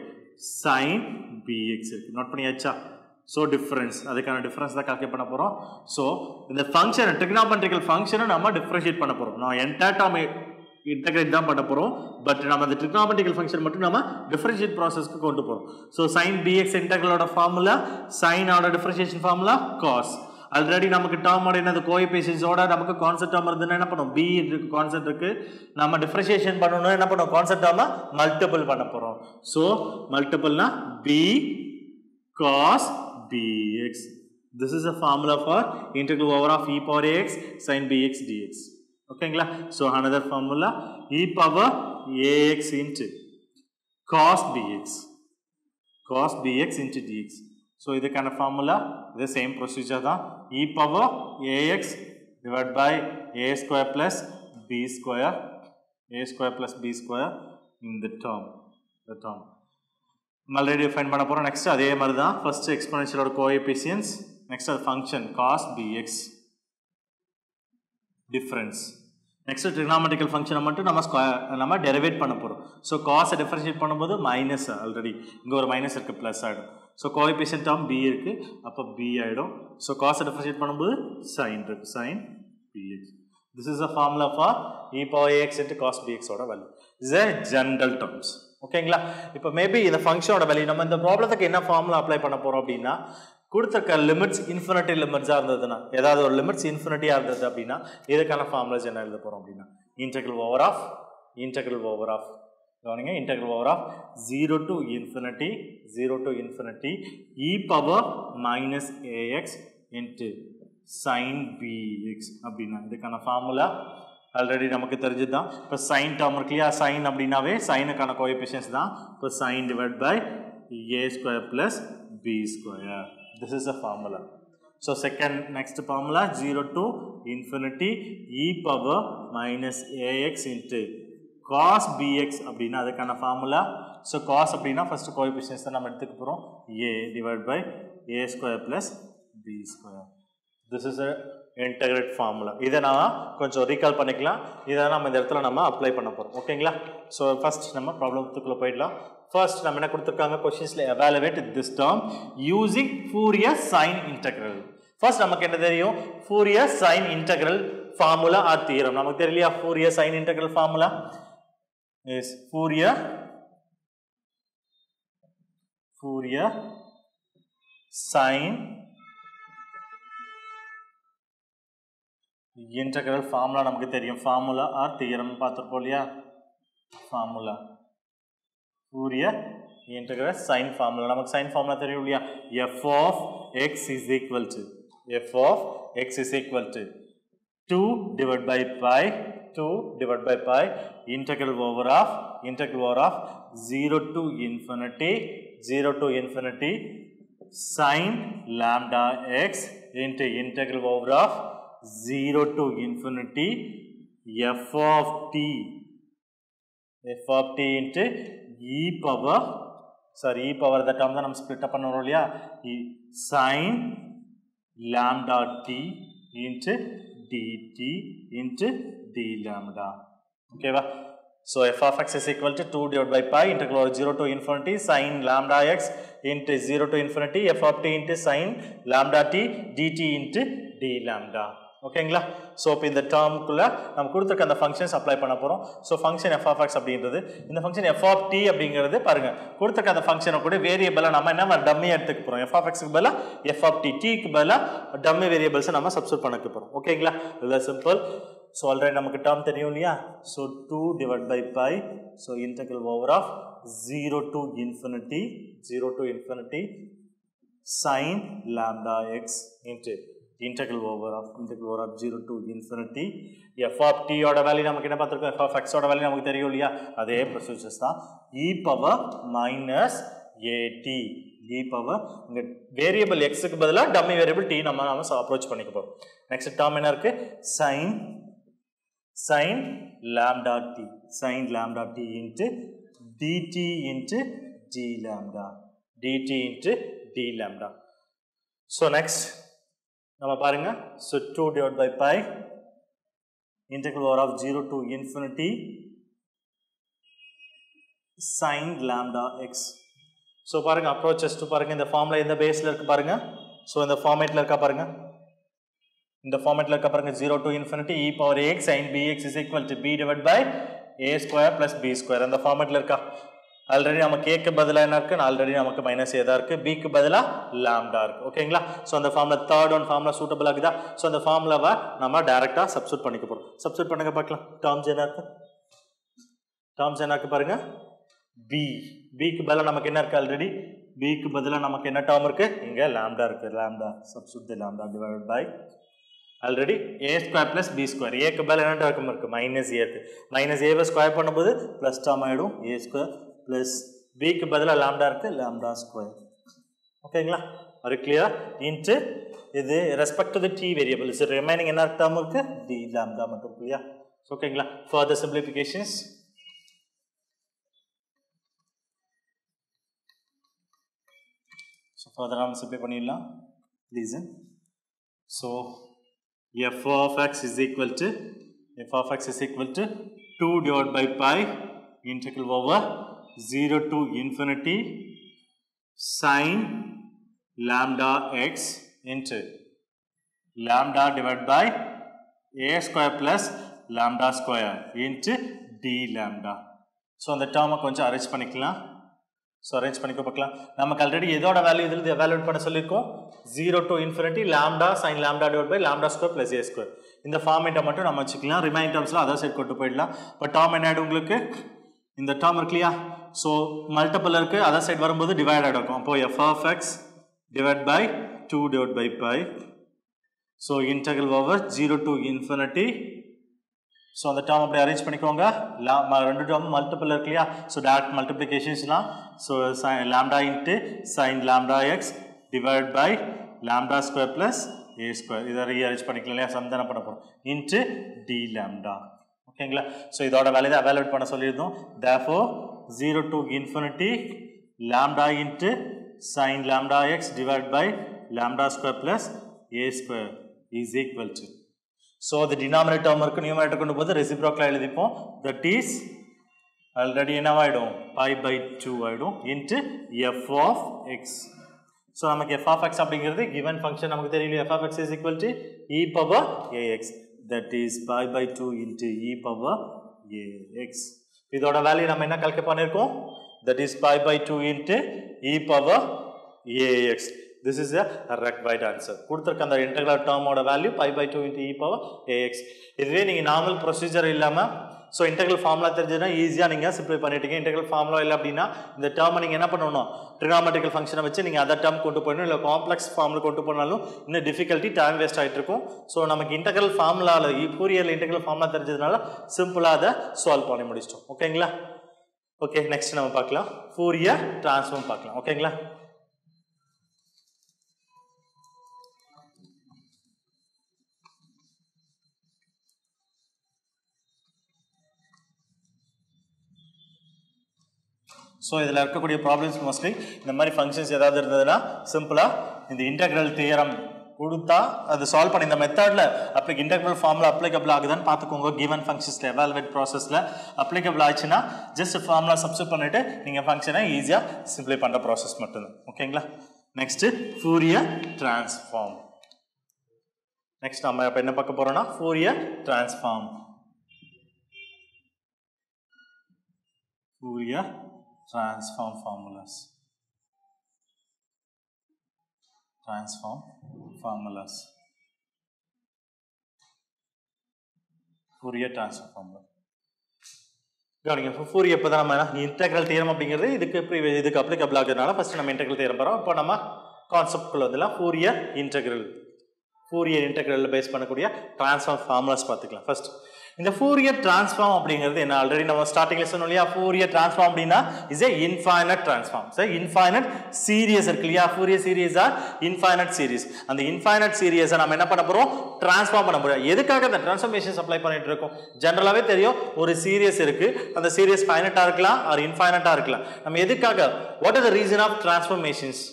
Speaker 2: sin bx இருக்கு. நோட் பண்ணியாச்சா? So difference அதுக்கான டிஃபரன்ஸ் தான் கால்குலேட் பண்ண போறோம். So இந்த ஃபங்க்ஷன் trigonometrical ஃபங்க்ஷனை நம்ம டிஃபரன்ஷியேட் பண்ண போறோம். நான் என்டையர் டேர்ம் இன்டகிரேட் தான் பண்ண போறோம். பட் நம்ம அந்த trigonometrical ஃபங்க்ஷன் மட்டும் நம்ம டிஃபரன்ஷியேட் processக்கு கொண்டு போறோம். So sin bx இன்டகிரலோட ஃபார்முலா sin ஓட டிஃபரன்ஷியேஷன் ஃபார்முலா cos. ஆல்ரெடி நமக்கு டேர்மோட என்னது கோஎஃபிஷியன்ட்ஸோட நமக்கு கான்ஸ்டன்ட் டேர்ம் இருந்ததுன்னா என்ன பண்ணுவோம் b இருக்கு கான்ஸ்டன்ட் இருக்கு நம்ம டிஃபரன்ஷியேஷன் பண்ணனும் என்ன பண்ணுவோம் கான்ஸ்டன்ட் டேர்மை மல்டிபிள் பண்ண போறோம். So மல்டிபிள்னா b cos bx. This is a formula for integral over of e power ax sin bx dx. ஓகேங்களா? So another formula e power ax into cos bx into dx. So இதுக்கான formula the same procedure தான் e power ax divided by a square plus b square plus b square in the term already define பண்ண போறோம். next அதே மாதிரி தான் first exponential ஓட coefficients, next அது function cos bx difference, next trigonometrical function மட்டும் நம்ம derivate பண்ண போறோம். so cos differentiate பண்ணும்போது minus already இங்க ஒரு minus இருக்கு plus ஆயிடும். so coefficient term b இருக்கு அப்ப b ஆயிடும். so cos differentiate பண்ணும்போது sin இருக்கு sin bx. this is a formula for e power ax into cos bx ஓட value. this is a general terms. ஓகேங்களா? இப்போ மேபி இந்த ஃபங்க்ஷனோட வேல்யூ நம்ம இந்த ப்ராப்ளத்துக்கு என்ன ஃபார்முலா அப்ளை பண்ண போறோம் அப்படின்னா கொடுத்திருக்க லிமிட்ஸ் இன்ஃபினிட்டி லிமிட்ஸா இருந்ததுன்னா ஏதாவது ஒரு லிமிட்ஸ் இன்ஃபினிட்டியா இருந்தது அப்படின்னா இதுக்கான ஃபார்முலாஸ் என்ன எழுத போறோம் அப்படின்னா integral over of கவனிங்க integral over of 0 to infinity e power minus ax into sin bx அப்படின்னா இதுக்கான ஃபார்முலா ஆல்ரெடி நமக்கு தெரிஞ்சதுதான். இப்போ sin டேர்ம் இருக்கு இல்லையா sin அப்படின்னாவே சைனுக்கான கோஎஃபிஷியன்ட்ஸ் தான். இப்போ sin divided by a square plus b square. This is a formula. So next formula 0 to infinity e power minus ax into cos bx அப்படின்னா அதுக்கான ஃபார்முலா. ஸோ cos அப்படின்னா first coefficients தான் நம்ம எடுத்துக்க போகிறோம் a divided by a square plus b square. This is a integrate formula. இதை நான் கொஞ்சம் ரீகால் பண்ணிக்கலாம். இதை நம்ம இந்த இடத்துல நம்ம அப்ளை பண்ண போறோம். ஓகேங்களா? ஸோ ஃபர்ஸ்ட் நம்ம ப்ராப்ளத்துக்குள்ள போயிடலாம். ஃபர்ஸ்ட் நம்ம என்ன கொடுத்துருக்காங்க கொஸ்டின்ஸ்ல evaluate this term using Fourier sine integral. First நமக்கு என்ன தெரியும் Fourier sine integral formula or theorem நமக்கு தெரியலையா? Fourier sine integral formula is Fourier sine integral formula நமக்கு தெரியும் formula or theorem பார்த்திருப்போம் இல்லையா formula Fourier integral sin formula நமக்கு sin formula தெரியும் இல்லையா f of x is equal to 2 divided by pi integral over of 0 to infinity sin lambda x into integral over of 0 to infinity f of t into e power the term that I am split up on sin lambda t into dt into d lambda. Okay, so f of x is equal to 2 divided by pi integral over 0 to infinity sin lambda x into 0 to infinity f of t into sin lambda t dt into d lambda. ஓகேங்களா? So இப்போ இந்த டேர்முக்குள்ள நம்ம கொடுத்துருக்க அந்த functions apply பண்ண போகிறோம். So function f of x அப்படின்றது இந்த ஃபங்க்ஷன் எஃப் ஆஃப் டி அப்படிங்கிறது பாருங்க கொடுத்துருக்க அந்த ஃபங்க்ஷனை கூட வேரியபிளாக நம்ம என்ன டம்மி எடுத்துக்க போகிறோம். எஃப் ஆஃப் எக்ஸுக்கு பதிலாக எஃப் ஆஃப் டிக்கு பதிலாக டம்மி வேரியபிள்ஸை நம்ம சப்ஸ்டிட்யூட் பண்ணிக்க போகிறோம். ஓகேங்களா? இதுதான் சிம்பிள். ஸோ ஆல்ரெடி நமக்கு டேர்ம் தெரியும் இல்லையா? So 2 divided by pi so integral over of 0 to infinity sin lambda x into integral over of 0 to infinity f of t ஓட வேல்யூ நமக்கு என்ன பார்த்திருக்கோம் f of x ஓட வேல்யூ நமக்கு தெரியும் இல்லையா அதே ப்ரொசீஜர்ஸ் தான் e power minus at e power இங்க வேரியபிள் x க்கு பதிலா டம்மி வேரியபிள் t நாம அப்ரோச் பண்ணிக்க போறோம் நெக்ஸ்ட் டேர்ம் என்ன இருக்கு sin lambda t into dt into d lambda d lambda so next நம்ம பாருங்க so 2 divided by pi integral over of 0 to infinity sin lambda x so பாருங்க approaches to பாருங்க இந்த ஃபார்முலா இந்த பேஸ்ல இருக்கு பாருங்க so இந்த ஃபார்மட்ல இருக்கா பாருங்க இந்த ஃபார்மட்ல இருக்கா பாருங்க 0 to infinity e power x sin bx is equal to b divided by a square plus b square அந்த ஃபார்மட்ல இருக்கா ஆல்ரெடி நமக்கு a க்கு பதிலா என்ன இருக்கு ஆல்ரெடி நமக்கு மைனஸ் a தான் இருக்கு b க்கு பதிலா lambda இருக்கு ஓகேங்களா சோ அந்த formula third one formula suitable ஆகுதா சோ அந்த ஃபார்முலாவை நாம டைரக்ட்டா சப்ஸ்டிட்யூட் பண்ணிக்க போறோம் சப்ஸ்டிட்யூட் பண்ணுங்க பார்க்கலாம் டேர்ம்ஸ் என்ன இருக்கு பாருங்க b க்கு பதிலா நமக்கு என்ன இருக்கு ஆல்ரெடி b க்கு பதிலா நமக்கு என்ன டேர்ம் இருக்கு இங்க lambda இருக்கு lambda substitute the lambda divided by already a square plus b square a க்கு பதிலா என்ன டேர்ம் இருக்கு மைனஸ் a இருக்கு மைனஸ் a வை ஸ்கொயர் பண்ணும்போது பிளஸ் டேர்ம் ஆயிடும் a square plus b க்கு பதிலா lambda இருக்கு lambda square ஓகேங்களா are you clear into இது respect to the t variable is remaining என்ன டேர்ம் இருக்கு d lambda மட்டும் இல்லையா ஓகேங்களா further simplifications so further நாம simplify பண்ணிடலாம் listen so f of x is equal to 2 divided by pi integral over 0 to infinity sin lambda x into lambda divided by a square plus lambda square into d lambda so அந்த டேர்மை கொஞ்சம் arrange பண்ணிக்கலாம் so arrange பண்ணிக்க பார்க்கலாம் நமக்கு already எதோட value இதில evaluate பண்ண சொல்லிருக்கோம் 0 to infinity lambda sin lambda divided by lambda square plus a square இந்த ஃபார்மேட்டை மட்டும் நம்ம வச்சுக்கலாம் ரிமைனிங் டேர்ம்ஸ்ல அதர் சைடு கொண்டு போய்டலாம் பட் டேர்ம் என்ன ஆயிடும் உங்களுக்கு இந்த டேர்ம் இருக்குலையா so மல்டிபிள் இருக்கு அதர் சைடு வரும்போது டிவைட் ஆகும் அப்போ f of x divided by 2 divided by pi so integral over 0 to infinity so அந்த டேர்ம் அப்படியே அரேஞ்ச் பண்ணிக்கோங்க ரெண்டு டேர்ம் மல்டிபிள் இருக்குலையா so டைரக்ட் மல்டிப்ளிகேஷன்ஸ்லாம் so lambda into sin lambda x divided by lambda square plus a square இத rearrange பண்ணிக்கலாம் இல்லையா some தான பண்ண போறோம் into d lambda ஓகேங்களா சோ இதோட வேல்யூ எவாலுவேட் பண்ண சொல்லிருந்தோம் therefore 0 to infinity lambda into sin lambda x divided by lambda square plus a square is equal to so the denominator term இருக்கு numerator கொண்டு போது reciprocal எழுதிப்போம் that is already என்னவாயிடும் pi by 2 ஆயிடும் into f of x so நமக்கு f of x அப்படிங்கிறது given function நமக்கு தெரியும் f of x is equal to e power ax that is pi by 2 into e power ax இதோட value நம்ம என்ன calculate பண்ணிருக்கோம் that is pi by 2 into e power ax this is a required answer கொடுத்திருக்க அந்த integral term ஓட value pi by 2 into e power ax இதுவே நீங்க normal procedure இல்லாம சோ இன்டெகிரல் ஃபார்முலா தெரிஞ்சதுனா ஈஸியா நீங்க சிம்ப்ளிஃபை பண்ணிட்டீங்க இன்டெகிரல் ஃபார்முலா இல்ல அப்படினா இந்த டேர்மை நீங்க என்ன பண்ணனும் ட்ரிகோனோமெட்ரிக்கல் ஃபங்க்ஷனை வச்சு நீங்க அத டேர்ம் கொண்டு போறணும் இல்ல காம்ப்ளெக்ஸ் ஃபார்முலா கொண்டு போனாலும் இன்னும் டிஃபிகல்ட்டி டைம் வேஸ்ட் ஆயிட்டு இருக்கும் சோ நமக்கு இன்டெகிரல் ஃபார்முலால ஃபோரியர் இன்டெகிரல் ஃபார்முலா தெரிஞ்சதுனால சிம்பிளா அத சால்வ் பண்ணி முடிச்சிட்டோம் ஓகேங்களா ஓகே நெக்ஸ்ட் நம்ம பார்க்கலாம் ஃபோரியர் ட்ரான்ஸ்ஃபார்ம் பார்க்கலாம் ஓகேங்களா So இதில் இருக்கக்கூடிய ப்ராப்ளம்ஸ் மோஸ்ட்லி இந்த மாதிரி ஃபங்க்ஷன்ஸ் ஏதாவது இருந்ததுன்னா சிம்பிளாக இந்த இன்டெக்ரல் தியரம் கொடுத்தா அது சால்வ் பண்ணி இந்த மெத்தடில் இன்டெக்ரல் ஃபார்முலா அப்ளிகபிள் ஆகுதான்னு பார்த்துக்கோங்க கிவன் ஃபங்க்ஷன்ஸில் எவாலுவேட் ப்ராசஸில் அப்ளிகபிள் ஆச்சுன்னா ஜஸ்ட் ஃபார்முலா சப்ஸ்டிட்யூட் பண்ணிவிட்டு நீங்கள் ஃபங்க்ஷனை ஈஸியாக சிம்ப்ளை பண்ணுற ப்ராசஸ் மட்டும்தான் ஓகேங்களா நெக்ஸ்ட்டு ஃபோரியர் ட்ரான்ஸ்ஃபார்ம் நெக்ஸ்ட் நம்ம இப்போ என்ன பார்க்க போகிறோம்னா Fourier transform Fourier transform formulas Fourier transform formula கவனிங்க ஃபோரியர் இப்போ தான் நம்ம இன்டெக்ரல் தியரம் அப்படிங்கிறது இதுக்கு அப்ளிகபிள் ஆகிறதுனால ஃபர்ஸ்ட் நம்ம இன்டெக்ரல் தியரம் போகிறோம் இப்போ நம்ம கான்செப்ட்குள்ள வந்துடலாம் ஃபோரியர் ஃபோரியர் இன்டெக்ரல் பேஸ் பண்ணக்கூடிய ட்ரான்ஸ்ஃபார்ம் ஃபார்முலாஸ் பார்த்துக்கலாம். ஃபர்ஸ்ட் இந்த ஃபோரியர் ட்ரான்ஸ்ஃபார்ம் அப்படிங்கிறது என்ன, ஆல்ரெடி நம்ம ஸ்டார்டிங்ல சொன்னோம் இல்லையா, ஃபோரியர் ட்ரான்ஸ்ஃபார்ம் அப்படின்னா is a infinite transform. So infinite series இருக்கு இல்லையா, Fourier series or infinite series. அந்த இன்ஃபைனைட் சீரியஸை நம்ம என்ன பண்ண போறோம், ட்ரான்ஸ்ஃபார்ம் பண்ண போறோம். எதுக்காக அந்த ட்ரான்ஸ்ஃபார்மேஷன்ஸ் அப்ளை பண்ணிட்டு இருக்கோம், ஜெனரலாகவே தெரியும் ஒரு சீரியஸ் இருக்கு, அந்த சீரியஸ் ஃபைனைட்டா இருக்கலாம் ஆர் இன்ஃபைனைட்டா இருக்கலாம். நம்ம எதுக்காக, what are the reason of transformations,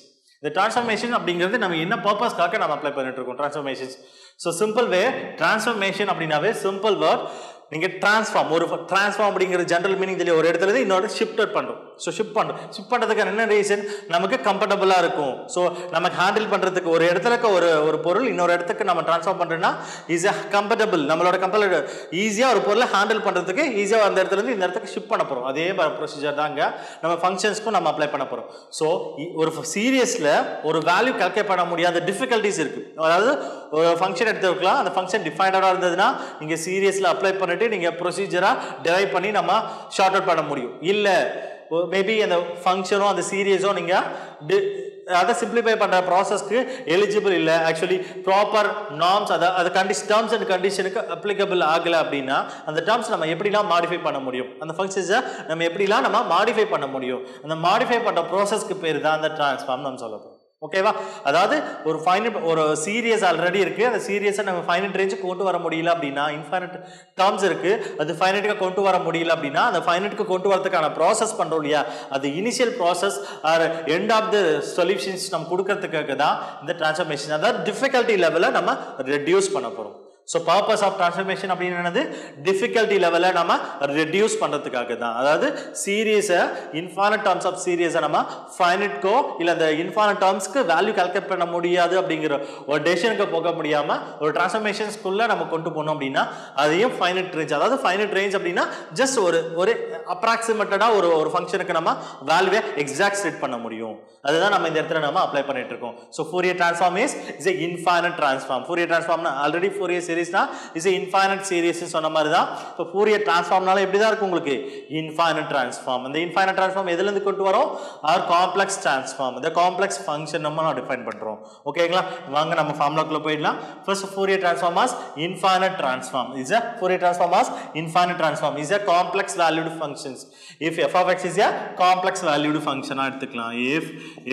Speaker 2: இந்த ட்ரான்ஸ்ஃபார்மேஷன் அப்படிங்கிறது நம்ம என்ன பர்பஸ்க்காக நம்ம அப்ளை பண்ணிட்டு இருக்கோம் ட்ரான்ஸ்ஃபார்மேஷன்ஸ். ஸோ சிம்பிள் வே, ட்ரான்ஸ்ஃபார்மேஷன் அப்படின்னாவே சிம்பிள் வேர்ட், நீங்கள் ட்ரான்ஸ்ஃபார்ம், ஒரு ட்ரான்ஸ்ஃபார்ம் அப்படிங்கிற ஜென்ரல் மீனிங் தெரியல, ஒரு இடத்துல இருந்து இன்னொரு ஷிஃப்ட் பண்ணுறோம். ஸோ ஷிஃப்ட் பண்ணுறதுக்கு என்ன ரீசன், நமக்கு கம்ஃபர்டபுளாக இருக்கும். ஸோ நமக்கு ஹேண்டில் பண்ணுறதுக்கு ஒரு இடத்துல ஒரு பொருள் இன்னொரு இடத்துக்கு நம்ம ட்ரான்ஸ்ஃபார்ம் பண்ணுறோன்னா இஸ் அ கம்ஃபர்டபுள், நம்மளோட ஈஸியாக ஒரு பொருளை ஹேண்டில் பண்ணுறதுக்கு ஈஸியாக அந்த இடத்துல இருந்து இந்த இடத்துக்கு ஷிஃப்ட் பண்ண போகிறோம். அதே ப்ரொசீஜர் தாங்க நம்ம ஃபங்க்ஷன்ஸ்க்கும் நம்ம அப்ளை பண்ண போகிறோம். ஸோ ஒரு சீரியஸில் ஒரு வேல்யூ கால்குலேட் பண்ண முடியாத டிஃபிகல்ட்டிஸ் இருக்குது. அதாவது ஒரு ஃபங்க்ஷன் எடுத்துக்கலாம், அந்த ஃபங்க்ஷன் டிஃபைன்டாக இருந்ததுன்னா நீங்கள் சீரியஸில் அப்ளை பண்ணிட்டு நீங்கள் ப்ரொசீஜராக டெரைவ் பண்ணி நம்ம ஷார்ட் அவுட் பண்ண முடியும். இல்லை மேபி அந்த ஃபங்க்ஷனோ அந்த சீரியஸோ நீங்கள் அதை சிம்பிளிஃபை பண்ணுற ப்ராசஸ்க்கு எலிஜிபிள் இல்லை, ஆக்சுவலி ப்ராப்பர் நார்ம்ஸ் அது டேர்ம்ஸ் அண்ட் கண்டிஷனுக்கு அப்ளிகபிள் ஆகலை அப்படின்னா அந்த டேர்ம்ஸ் நம்ம எப்படிலாம் மாடிஃபை பண்ண முடியும், அந்த ஃபங்க்ஷன்ஸை நம்ம எப்படிலாம் நம்ம மாடிஃபை பண்ண முடியும், அந்த மாடிஃபை பண்ணுற ப்ராசஸ்க்கு பேர் தான் அந்த ட்ரான்ஸ்ஃபார்ம் நம்ம சொல்ல போகிறோம். ஓகேவா, அதாவது ஒரு சீரியஸ் ஆல்ரெடி இருக்கு, அந்த சீரியஸை நம்ம ஃபைனைட் ரேஞ்சுக்கு கொண்டு வர முடியல அப்படின்னா, இன்ஃபைனைட் டேர்ம்ஸ் இருக்கு, அது ஃபைனைட்டுக்கு கொண்டு வர முடியல அப்படின்னா அந்த ஃபைனைட்டுக்கு கொண்டு வரதுக்கான ப்ராசஸ் பண்றோம் இல்லையா, அது initial process or end of the solutions நம்ம கொடுக்கறதுக்காக தான் இந்த டிரான்ஸ்ஃபார்மேஷன், அதாவது டிஃபிகல்ட்டி லெவலை நம்ம ரெடியூஸ் பண்ண போறோம். ஸோ பர்பஸ் ஆஃப் டிரான்ஸ்ஃபார்மேஷன் அப்படின்னு டிஃபிகல்ட்டி லெவலை நம்ம ரெடியூஸ் பண்ணுறதுக்காக தான். அதாவது சீரியஸை இன்ஃபைனைட் டேர்ம்ஸ் ஆஃப் சீரியஸை நம்ம ஃபைனைட்கோ இல்லை அந்த இன்ஃபைனைட் டேர்ம்ஸ்க்கு வேல்யூ கால்குலேட் பண்ண முடியாது அப்படிங்கிற ஒரு டெசிஷனுக்கு போக முடியாமல் ஒரு டிரான்ஸ்ஃபார்மேஷன்ஸ்குள்ளே நம்ம கொண்டு போனோம் அப்படின்னா அதையும் ஃபைனைட் ரேஞ்ச், அதாவது ஃபைனைட் ரேஞ்ச் அப்படின்னா ஜஸ்ட் ஒரு அப்ராக்சிமேட்டடாக ஒரு ஃபங்க்ஷனுக்கு நம்ம வேல்யூவை எக்ஸாக்ட் செட் பண்ண முடியும். அதுதான் நம்ம இந்த இடத்துல நம்ம அப்ளை பண்ணிட்டு இருக்கோம். So Fourier transform is a infinite transform. Fourier ட்ரான்ஸ்ஃபார்ம்னா ஆல்ரெடி ஃபோரியர் சீரிஸ்னா இஸ் ஏ இன்ஃபைனைட் சீரிஸ் சொன்ன மாதிரி தான். இப்போ ஃபோரியர் ட்ரான்ஸ்ஃபார்ம்னால எப்படி தான் இருக்கும் உங்களுக்கு, இன்ஃபைனைட் ட்ரான்ஸ்ஃபார்ம். இந்த இன்ஃபைனைட் ட்ரான்ஸ்ஃபார்ம் எதுலேருந்து கொண்டு வரோம், ஆர் காம்ப்ளெக்ஸ் ட்ரான்ஸ்ஃபார்ம், இந்த காம்ப்ளெக்ஸ் ஃபங்க்ஷன் நம்ம டிஃபைன் பண்ணுறோம். ஓகேங்களா, வாங்க நம்ம ஃபார்முலாக்குள்ள போயிடலாம். First Fourier transform as infinite transform is a Fourier transform as infinite transform is a complex valued functions. If f of x is a complex valued function எடுத்துக்கலாம், if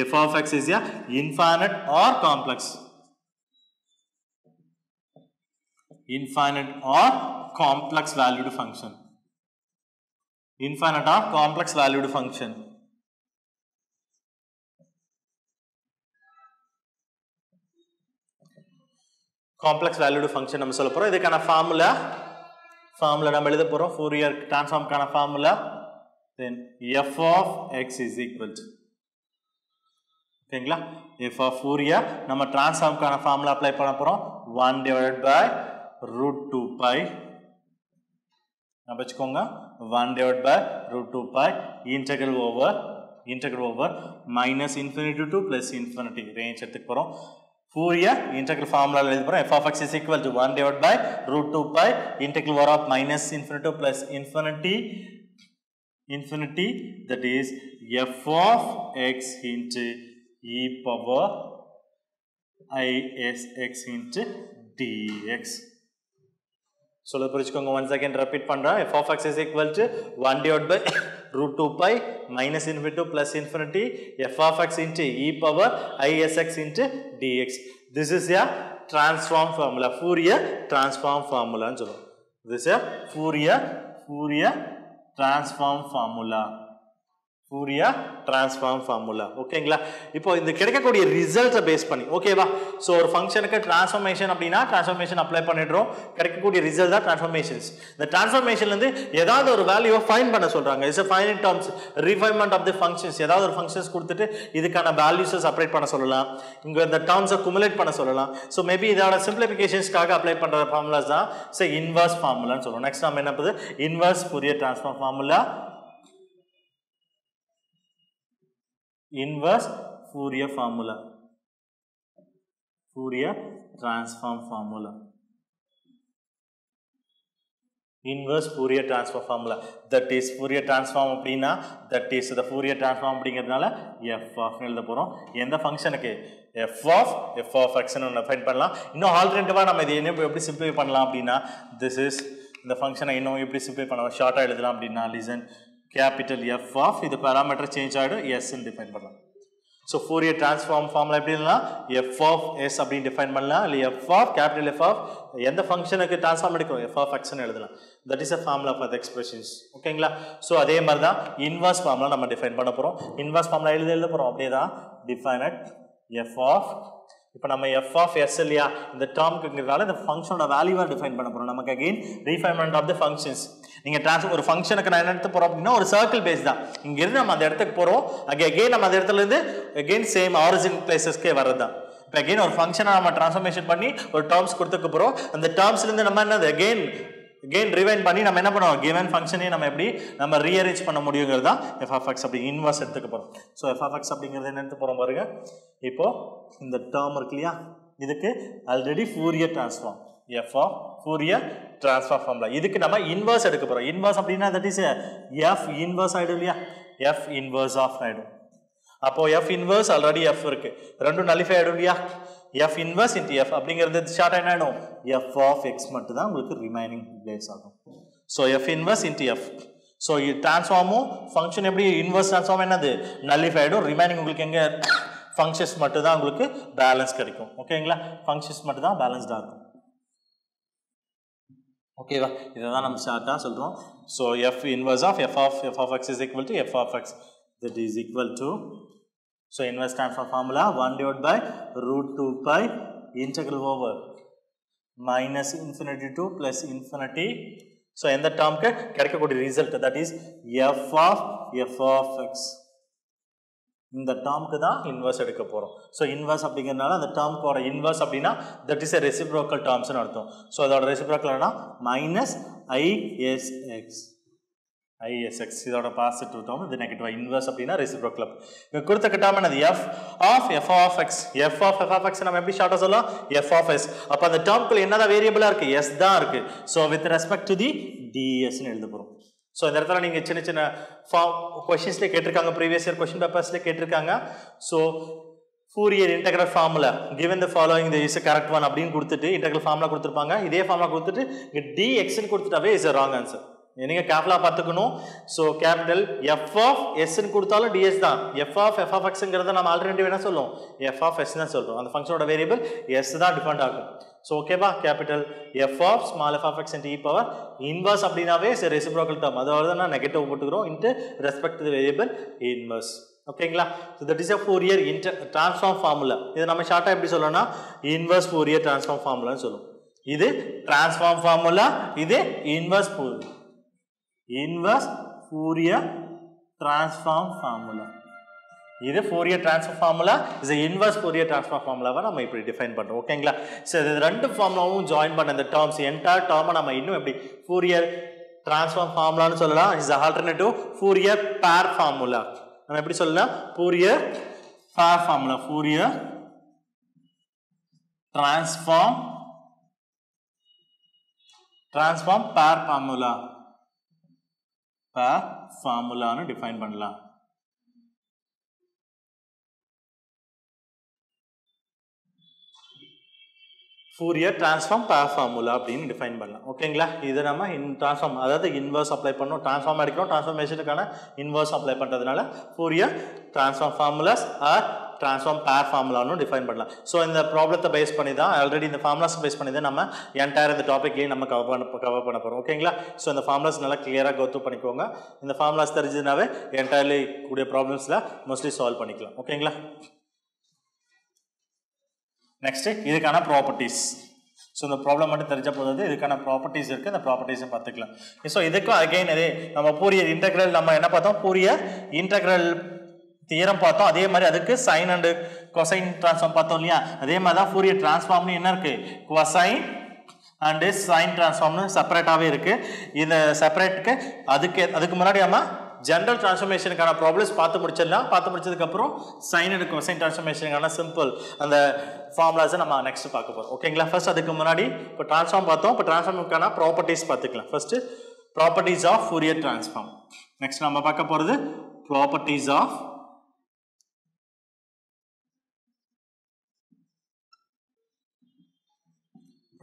Speaker 2: f of x is a infinite or complex valued function, infinite or complex valued function, complex valued function நம்ம சொல்ல போகிறோம். இதுக்கான formula நம்ம எழுத போகிறோம். Fourier ட்ரான்ஸ்ஃபார்முக்கான formula then f of x is equal to, ஓகேங்களா, எஃப் ஆஃப் ஃபோரியர் நம்ம ட்ரான்ஸ்ஃபார்முக்கான ஃபார்முலா அப்ளை பண்ண போகிறோம். 1 divided by root 2 pi, வச்சுக்கோங்க, 1 divided by root 2 pi integral over minus infinity to plus infinity range எடுத்துக்க போகிறோம். Fourier integral formula எழுத போறோம். f of x is equal to 1 divided by root 2 pi integral over of minus infinity plus infinity, that is f of x into e power isx into dx. சொல்ல புரிச்சுக்கோங்க. once again repeat பண்றேன். f of x is equal to 1 divided by root 2 pi minus infinity plus infinity f of x into e power isx into dx. This is a transform formula, Fourier transform formula ன்னு சொல்லுவோம். This is a Fourier transform formula. Fourier transform formula. ஓகேங்களா, இப்போ இந்த கிடைக்கக்கூடிய ரிசல்ட்டை base பண்ணி, ஓகேவா, so ஒரு ஃபங்க்ஷனுக்கு டிரான்ஸ்ஃபார்மேஷன் அப்படின்னா டிரான்ஸ்ஃபார்மேஷன் அப்ளை பண்ணிடுறோம், கிடைக்கக்கூடிய ரிசல்ட் தான் டிரான்ஸ்ஃபார்மேஷன்ஸ். இந்த டிரான்ஸ்ஃபார்மேஷன்லேருந்து ஏதாவது ஒரு வேல்யூவை ஃபைண்ட் பண்ண சொல்கிறாங்க. It's finite terms refinement of the functions. ஏதாவது ஒரு ஃபங்க்ஷன்ஸ் கொடுத்துட்டு இதுக்கான வேல்யூஸை செப்பரேட் பண்ண சொல்லலாம், இங்கே இந்த டேர்ம்ஸை குமுலேட் பண்ண சொல்லலாம். ஸோ மேபி இதோட சிம்பிளிஃபிகேஷன்ஸ்க்காக அப்ளை பண்ணுற ஃபார்முலாஸ் தான் இன்வர்ஸ் ஃபார்முலான்னு சொல்லுவோம். நெக்ஸ்ட் நம்ம என்ன பண்ணுது, inverse Fourier transform formula, inverse Fourier formula, Fourier transform formula, inverse Fourier transform formula, that is Fourier transform அப்படினா that is the Fourier transform அப்படிங்கிறதுனால f of எழுத போறோம். எந்த ஃபங்க்ஷனுக்கு, f of x ன்னு ஃபைண்ட் பண்ணலாம். இன்னும் ஆல்டர்னேட்டிவா நம்ம இதை எப்படி சிம்பிளை பண்ணலாம் அப்படின்னா this is இந்த ஃபங்க்ஷனை இன்னும் எப்படி சிம்பிளை பண்ணலாம் ஷார்ட்டா எழுதலாம் அப்படின்னா listen capital F of இது பாராமீட்டர் சேஞ்ச் ஆயிடும் s ன்னு டிஃபைன் பண்ணலாம். So Fourier transform formula எப்படி எழுதலாம் f of s அப்படி டிஃபைன் பண்ணலாம் இல்ல f of capital F of எந்த ஃபங்க்ஷனுக்கு ட்ரான்ஸ்ஃபார்ம் எடுக்கும் f of x ன்னு எழுதலாம். That is a formula for the expressions. ஓகேங்களா? சோ அதே மாதிரி தான் இன்வர்ஸ் ஃபார்முலா நம்ம டிஃபைன் பண்ண போறோம். இன்வர்ஸ் ஃபார்முலா எழுத போறோம். அப்படியே தான் define at f of இப்போ நம்ம f of s இல்லையா இந்த டேர்ம்க்குங்கறதால இந்த ஃபங்க்ஷனோட வேல்யூவை டிஃபைன் பண்ண போறோம். நமக்கு again refinement of the functions. நீங்க ஒரு ஃபங்க்ஷனுக்கு நான் என்ன எடுத்து போறோம் அப்படினா ஒரு சர்க்கிள் பேஸ் தான். இங்க இருந்து நம்ம அந்த இடத்துக்கு போறோம். again நம்ம அந்த இடத்துல இருந்து again சேம் ஆரிஜின் பிளேसेसக்கே வரதுதான். இப்போ again ஒரு ஃபங்க்ஷனை நம்ம ட்ரான்ஸ்ஃபார்மேஷன் பண்ணி ஒரு டேர்ம்ஸ் கொடுத்துக்க போறோம். அந்த டேர்ம்ஸ்ல இருந்து நம்ம என்னது again ரிவைண்ட் பண்ணி நம்ம என்ன பண்ணுவோம் given ஃபங்க்ஷனை நம்ம எப்படி நம்ம ரீஅரேஞ்ச் பண்ண முடியும்ங்கறது தான் f of x அப்படி இன்வர்ஸ் எடுத்துக்க போறோம். சோ f of x அப்படிங்கிறது என்ன எடுத்து போறோம் பாருங்க. இப்போ இந்த டேர்ம் இருக்குலையா இதுக்கு already Fourier transform f of Fourier transform formula இதுக்கு நம்ம இன்வர்ஸ் எடுக்க போறோம். இன்வர்ஸ் அப்படினா that is f inverse ஆயிடும் இல்லையா f inverse of ஆயிடும். அப்போ f inverse ஆல்ரெடி f இருக்கு ரெண்டும் நலிஃபை ஆயிடும் இல்லையா f inverse into f அப்படிங்கிறது ஷார்ட் என்ன ஆயிடும் f of x மட்டும் தான் உங்களுக்கு ரிமைனிங் பிளேஸ் ஆகும். So f inverse into f. So இது ட்ரான்ஸ்ஃபார்மும் ஃபங்க்ஷன் எப்படி இன்வர்ஸ் ட்ரான்ஸ்ஃபார்ம் என்னது நலிஃபை ஆயிடும். ரிமைனிங் உங்களுக்கு எங்க ஃபங்க்ஷன்ஸ் மட்டும் தான் உங்களுக்கு பேலன்ஸ் கிடைக்கும். ஓகேங்களா ஃபங்க்ஷன்ஸ் மட்டும் தான் பேலன்ஸ்டா இருக்கும். ஓகேவா இததான் நம்ம ஷார்ட்டா சொல்றோம். So f inverse of f of x is equal to f of x that is equal to so inverse transform formula 1 divided by root 2 pi integral over minus infinity to plus infinity. So எந்த டேர்ம்க்கு கிடைக்கக்கூடிய result that is f of x இந்த டேர்ம்க்கு தான் inverse எடுக்க போறோம். So inverse அப்படிங்கறனால அந்த டேர்ம்க்கோட inverse அப்படினா that is a reciprocal terms னு அர்த்தம். சோ அதோட reciprocal என்ன isx இதோட பாசிட்டிவ் டேர்ம் இது நெகட்டிவ் இன்வர்ஸ் அப்படினா reciprocal. இங்க கொடுத்த டேர்ம் என்னது f of x f of x நம்ம எப்படி ஷார்ட்டா சொல்லலாம் f of s. அப்ப அந்த டேர்ம்க்குள்ள என்னதான் வேரியபிளா இருக்கு s தான் இருக்கு. So with respect to the ds னு எழுத போறோம். சோ இந்த இடத்துல நீங்க சின்ன சின்ன क्वेश्चंसல கேட்டிருக்காங்க previous year question papersல கேட்டிருக்காங்க. So Fourier integral formula given the following there is a correct one அப்படினு கொடுத்துட்டு integral formula கொடுத்திருப்பாங்க. இதே ஃபார்முலா கொடுத்துட்டு இங்க dx ன்னு கொடுத்துட்டாவே is a wrong answer. நீங்க கேர்ஃபுல்லா பார்த்துக்கணும். So capital f of s ன்னு கொடுத்தாலும் ds தான். f of x ங்கறத நம்ம ஆல்டர்னேட்டிவ் என்ன சொல்றோம் f of s ன்னு சொல்றோம். அந்த ஃபங்க்ஷனோட வேரியபிள் s தான் டிபெண்ட் ஆகும். சோ ஓகேவா capital f of small f of x into e power inverse அப்படினாவே is a reciprocal term. அதாவது நான் நெகட்டிவ் போட்டுறோம் into respect to the variable inverse. ஓகேங்களா so that is a Fourier transform formula. இது நம்ம ஷார்ட்டா எப்படி சொல்லணும்னா inverse Fourier transform formula னு சொல்லுவோம். இது transform formula இது inverse Fourier transform formula. இது Fourier transform formula is a inverse Fourier transform formula வா நம்ம இப்படி டிஃபைன் பண்றோம். ஓகேங்களா சோ இந்த ரெண்டு ஃபார்முலாவும் ஜாயின் பண்ண இந்த டேர்ம்ஸ் என்டையர் டேர்மை நம்ம இன்னும் எப்படி Fourier transform formula னு சொல்லலாம். is a alternative Fourier pair formula. நம்ம எப்படி சொல்லலாம் Fourier pair formula Fourier transform pair formula னு டிஃபைன் பண்ணலாம். Fourier transform pair formula அப்படினு டிஃபைன் பண்ணலாம். ஓகேங்களா இது நம்ம ட்ரான்ஸ்ஃபார்ம் அதாவது இன்வர்ஸ் அப்ளை பண்ணோம் ட்ரான்ஸ்ஃபார்ம் எடுக்கிறோம் ட்ரான்ஸ்ஃபார்மேஷனுக்கான இன்வர்ஸ் அப்ளை பண்றதுனால Fourier transform formulas or transform pair formula னு டிஃபைன் பண்ணலாம். சோ இந்த ப்ராப்ளத்தை பேஸ் பண்ணி தான் ஆல்ரெடி இந்த ஃபார்முலாஸ் பேஸ் பண்ணி தான் நம்ம என்டையர் இந்த டாபிக்லயே நம்ம கவர் பண்ண போறோம். ஓகேங்களா சோ இந்த ஃபார்முலாஸ் நல்லா கிளியரா கோ த்ரூ பண்ணிக்கோங்க. இந்த ஃபார்முலாஸ் தெரிஞ்சதுனாவே என்டையர்லி கூடிய ப்ராப்ளம்ஸ்ல மோஸ்ட்லி சால்வ் பண்ணிக்கலாம். ஓகேங்களா நெக்ஸ்ட் இதுக்கான ப்ராப்பர்ட்டீஸ். ஸோ இந்த ப்ராப்ளம் மட்டும் தெரிஞ்ச போது இதுக்கான ப்ராப்பர்ட்டீஸ் இருக்குது அந்த ப்ராப்பர்ட்டீஸும் பார்த்துக்கலாம். ஸோ இதுக்கும் அகைன் இதே நம்ம Fourier இன்டெக்ரல் நம்ம என்ன பார்த்தோம் Fourier இன்டெக்ரல் தியரம் பார்த்தோம். அதே மாதிரி அதுக்கு சைன் அண்ட் கொசைன் ட்ரான்ஸ்ஃபார்ம் பார்த்தோம் இல்லையா அதே மாதிரி தான் Fourier ட்ரான்ஸ்ஃபார்ம்னு என்ன இருக்கு கொசைன் அண்ட் சைன் ட்ரான்ஸ்ஃபார்ம்னு செப்பரேட்டாகவே இருக்கு. இந்த செப்பரேட்டுக்கு அதுக்கு முன்னாடி நம்ம ஜெனரல் டிரான்ஸ்ஃபார்மேஷனுக்கான ப்ராப்ளம்ஸ் பார்த்து முடிச்சிடலாம். பார்த்து முடிச்சதுக்கு அப்புறம் சைன் அண்ட் கொசைன் டிரான்ஸ்ஃபார்மேஷனுக்கான சிம்பிள் அந்த ஃபார்முலாஸை நம்ம நெக்ஸ்ட் பார்க்க போறோம். ஓகேங்களா ஃபர்ஸ்ட் அதுக்கு முன்னாடி இப்போ ட்ரான்ஸ்ஃபார்ம் பார்த்தோம். இப்போ ட்ரான்ஸ்ஃபார்முக்கான ப்ராப்பர்ட்டீஸ் பார்த்துக்கலாம். First properties of Fourier transform. Next நம்ம பார்க்க போறது properties of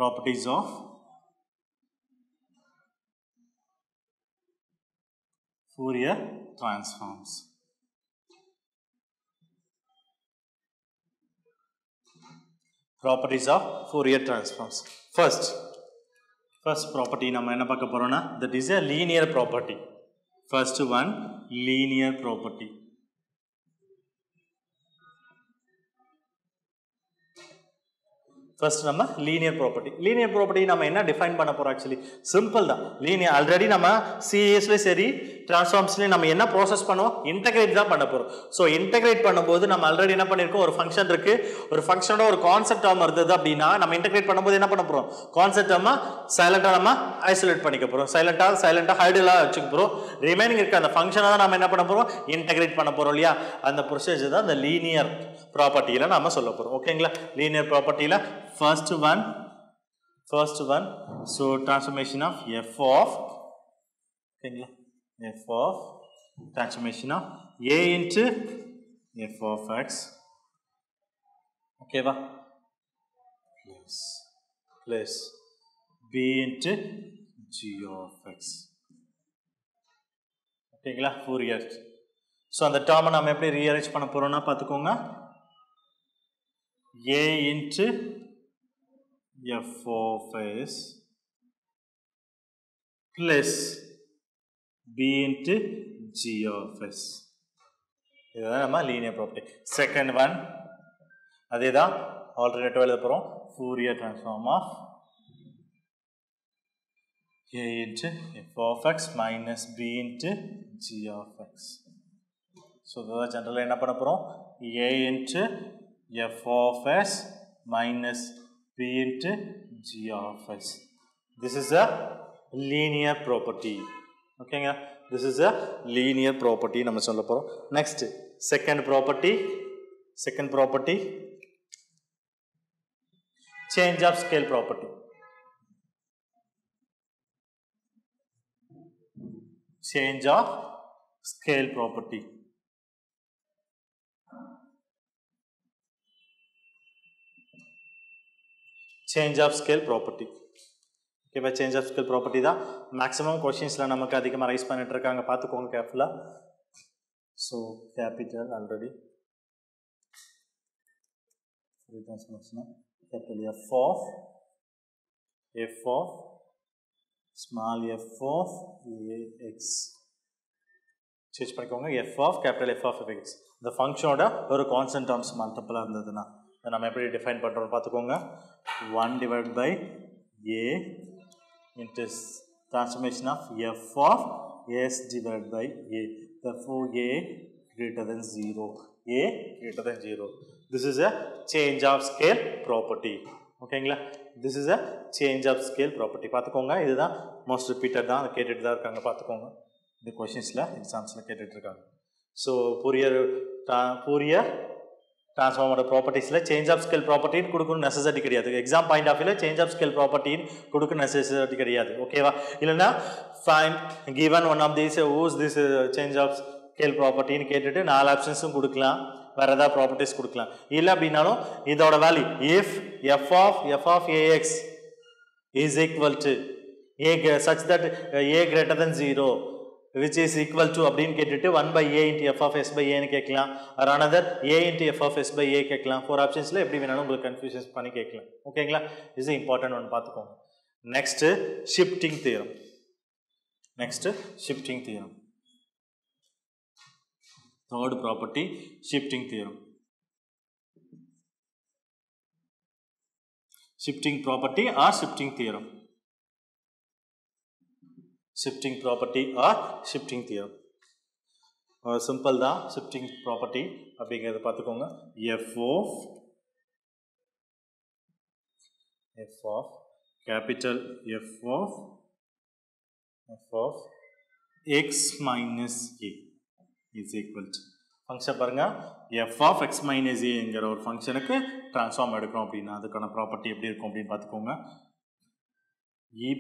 Speaker 2: properties of Fourier transforms. Properties of Fourier transforms. First property நம்ம என்ன பார்க்க போறோம்னா, that is a linear property. First one, linear property. First நம்ம linear property நம்ம என்ன டிஃபைன் பண்ண போறோம்? ஆக்சுவலி சிம்பிள் தான். லீனியர் ஆல்ரெடி நம்ம சிஎஸ்ல சரி டிரான்ஸ்ஃபார்ம்ஸ்ல நம்ம என்ன ப்ராசஸ் பண்ணுவோம்? இன்டகிரேட் தான் பண்ண போறோம். சோ இன்டகிரேட் பண்ணும்போது நம்ம ஆல்ரெடி என்ன பண்ணிருக்கோம்? ஒரு ஃபங்க்ஷன் இருக்கு. ஒரு ஃபங்க்ஷனோட ஒரு கான்செப்ட் டேர்ம் இருந்தது அப்படின்னா நம்ம இன்டகிரேட் பண்ணும்போது என்ன பண்ண போறோம்? கான்செப்ட் டேர்மை சைலண்டா நம்ம ஐசோலேட் பண்ணிக்க போறோம். சைலண்டா ஹைடலா வச்சுக்க போறோம். ரிமைனிங் இருக்க அந்த ஃபங்க்ஷனை தான் நம்ம என்ன பண்ண போறோம்? இன்டகிரேட் பண்ண போறோம் இல்லையா? அந்த ப்ரொசீஜர் தான் அந்த லீனியர் ப்ராப்பர்ட்டியில நாம சொல்ல போறோம். ஓகேங்களா? லீனியர் ப்ராப்பர்ட்டியில first one, so transformation of f of, okay, f of transformation of a into f of x, okay va, plus b into g of x, okay la, Fourier. So அந்த term நாம எப்படி rearrange பண்ண போறோம்னா பாத்துக்கோங்க, a into f of s plus b into g of s. இதுதான் நம்ம linear property. Second one, அதேதான் alternative எழுத போறோம். Fourier transform of a into f of x minus b into g of x. So இதுதான் ஜெனரலா என்ன பண்ண போறோம்? a into f of s minus b into g of s. This is a linear property. Okay, this is a linear property நம்ம சொல்ல போறோம். Next, second property, change of scale property. Change of scale property. Change of scale property. Okay, by change of scale property da maximum questions la namakku adhigama raise pannit irukanga paathukonga careful. So capital already capital f of small f of ax change பண்ணிக்கோங்க, f of capital F of x. the function oda ஒரு constant terms multiple ah irundaduna நம்ம எப்படி define பண்றோம் பாத்துக்கோங்க. 1 divided by a into transformation of f of s divided by a. Therefore a greater than 0. A greater than 0. This is a change of scale property. ஓகேங்களா? This is a change of scale property. பாத்துக்கோங்க, இதுதான் most repeated தான், கேட்டுட்டு தான் இருக்காங்க. பாத்துக்கோங்க, இந்த क्वेश्चंसல எக்ஸாம்ஸ்ல கேட்டுட்டு இருக்காங்க. So Fourier transform properties change of scale property கொடுக்கணும் necessity கிடையாது. எக்ஸாம் பாயிண்ட் ஆஃப் வியூல change of scale property கொடுக்க necessity கிடையாது. ஓகேவா? இல்லனா find given one of these whose this change of scale property ன்னு கேட்டிட்டு நாலு ஆப்ஷன்ஸும் கொடுக்கலாம், வேற ஏதாவது ப்ராப்பர்ட்டிஸ் கொடுக்கலாம். இல்ல அப்படினாலும் இதோட value if f of ax is equal to a such that a greater than 0 which is equal to அப்படினு கேட்டிட்டு 1 by a into f of s by a ன்னு கேட்கலாம், or another a into f of s by a கேட்கலாம். four optionsல எப்படி வேணாலும் உங்களுக்கு confusions பண்ணி கேட்கலாம். ஓகேங்களா? this is important one பாத்துக்கோங்க. next shifting theorem. third property, shifting theorem. shifting property or shifting theorem. shifting property or shifting theorem. Simple da shifting property அப்படிங்கறத பாத்துக்கோங்க. f of capital F of x minus a is equal to function பாருங்க, f of x minus a என்கிற ஒரு ஃபங்க்ஷனுக்கு transform எடுக்கணும் அப்படின்னா அதுக்கான property எப்படி இருக்கும் அப்படின்னு பாத்துக்கோங்க. e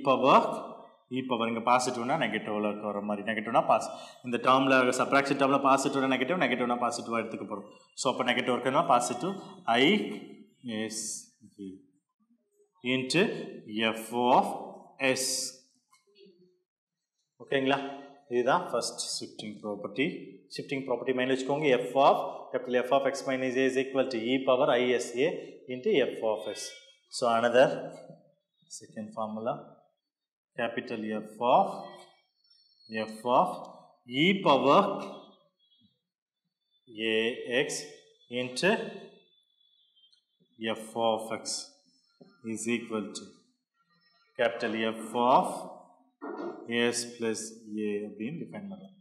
Speaker 2: power இங்க பாசிட்டிவ்னா நெகட்டிவ்ல வர மாதிரி, நெகட்டிவ்னா பாஸ் இந்த டேர்ம்ல சப்ட்ராக்ஷன் டேர்ம்ல பாசிட்டிவ்னா நெகட்டிவ், நெகட்டிவ்னா பாசிட்டிவா எடுத்துக்க போறோம். சோ அப்ப நெகட்டிவ் இருக்குன்னா positive i s a into f of s. ஓகேங்களா, இதுதான் first shifting property. Shifting property mind வச்சுக்கோங்க. f of capital F of x minus a is equal to e power isa into f of s. So another second formula, capital F of e power ax into f of x is equal to capital F of s plus a அப்படின்னு define பண்ணலாம்.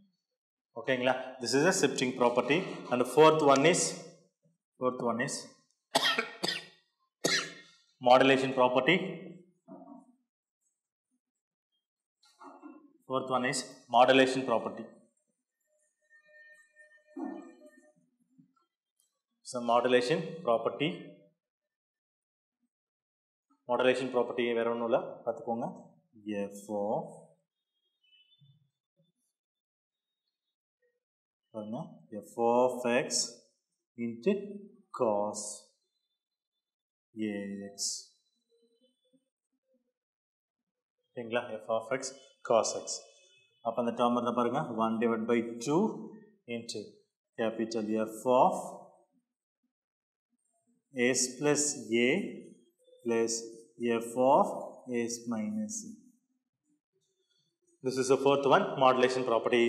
Speaker 2: ஓகேங்களா, this is a shifting property. And the fourth one is modulation property. Fourth one is modulation property. So modulation property வேற ஒன்றும் இல்லை, பார்த்துக்கோங்க. f of x into cos ax. ஓகேங்களா, f of x cos x. அப்போ அந்த term இருந்தால் பாருங்க, 1 divided by 2 into capital F of s plus a plus f of s minus a. This is the fourth one, modulation property.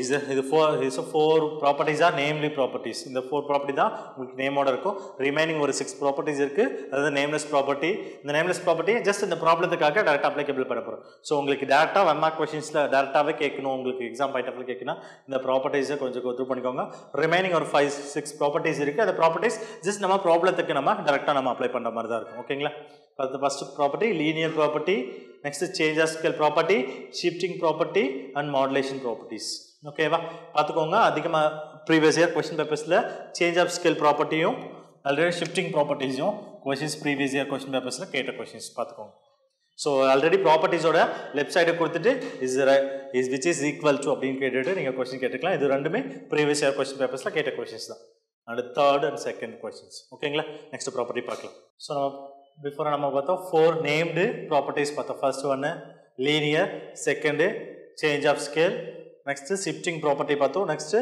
Speaker 2: Four properties are namely properties. இந்த 4 property தான் உங்களுக்கு நேமோட இருக்கும். Remaining ஒரு 6 properties இருக்கு, அதாவது nameless property. இந்த nameless property just இந்த ப்ராப்ளத்துக்காக டேரக்டாக அப்ளிகபிள் பண்ண போகிறோம். ஸோ உங்களுக்கு டேரக்டாக 1 மார்க் கொஸ்டின்ஸில் டேரக்டாகவே கேட்கணும், உங்களுக்கு எக்ஸாம் பாயிண்ட் ஆஃப் கேட்கணும், இந்த ப்ராப்பர்ட்டிஸை கொஞ்சம் கோத்ரூ பண்ணிக்கோங்க. ரிமைனிங் ஒரு 5-6 ப்ராப்பர்ட்டிஸ் இருக்குது. அந்த ப்ராப்பர்ட்டிஸ் ஜஸ்ட் நம்ம ப்ராப்ளத்துக்கு நம்ம டேரக்டாக நம்ம அப்ளை பண்ணுற மாதிரி தான் இருக்கும். ஓகேங்களா, first property linear property, next change of scale property, shifting property and modulation properties. ஓகேவா, பார்த்துக்கோங்க. அதிகமாக ப்ரீவியஸ் இயர் கொஸ்டின் பேப்பர்ஸில் சேஞ்ச் ஆஃப் ஸ்கேல் ப்ராப்பர்ட்டியும் ஆல்ரெடி ஷிஃப்டிங் ப்ராப்பர்ட்டிஸும் கொஸ்டின்ஸ் ப்ரீவியஸ் இயர் கொஸ்டின் பேப்பர்ஸில் கேட்ட கொஸ்டின்ஸ் பார்த்துக்கோங்க. ஸோ ஆல்ரெடி ப்ராப்பர்ட்டிஸோட லெஃப்ட் சைடு கொடுத்துட்டு is which is equal to அப்படின்னு கேட்டுட்டு நீங்கள் கொஸ்டின் கேட்டுக்கலாம். இது ரெண்டுமே ப்ரீவியஸ் இயர் கொஸ்டின் பேப்பர்ஸில் கேட்ட கொஸ்டின்ஸ் தான். And third and second questions. ஓகேங்களா, நெக்ஸ்ட் ப்ராப்பர்ட்டி பார்க்கலாம். ஸோ நம்ம பிஃபோர் நம்ம பார்த்தோம் 4 நேம்டு ப்ராப்பர்ட்டிஸ் பார்த்தோம். ஃபர்ஸ்ட் ஒன்று linear, second change of scale, next shifting property பார்த்தோம், நெக்ஸ்ட்டு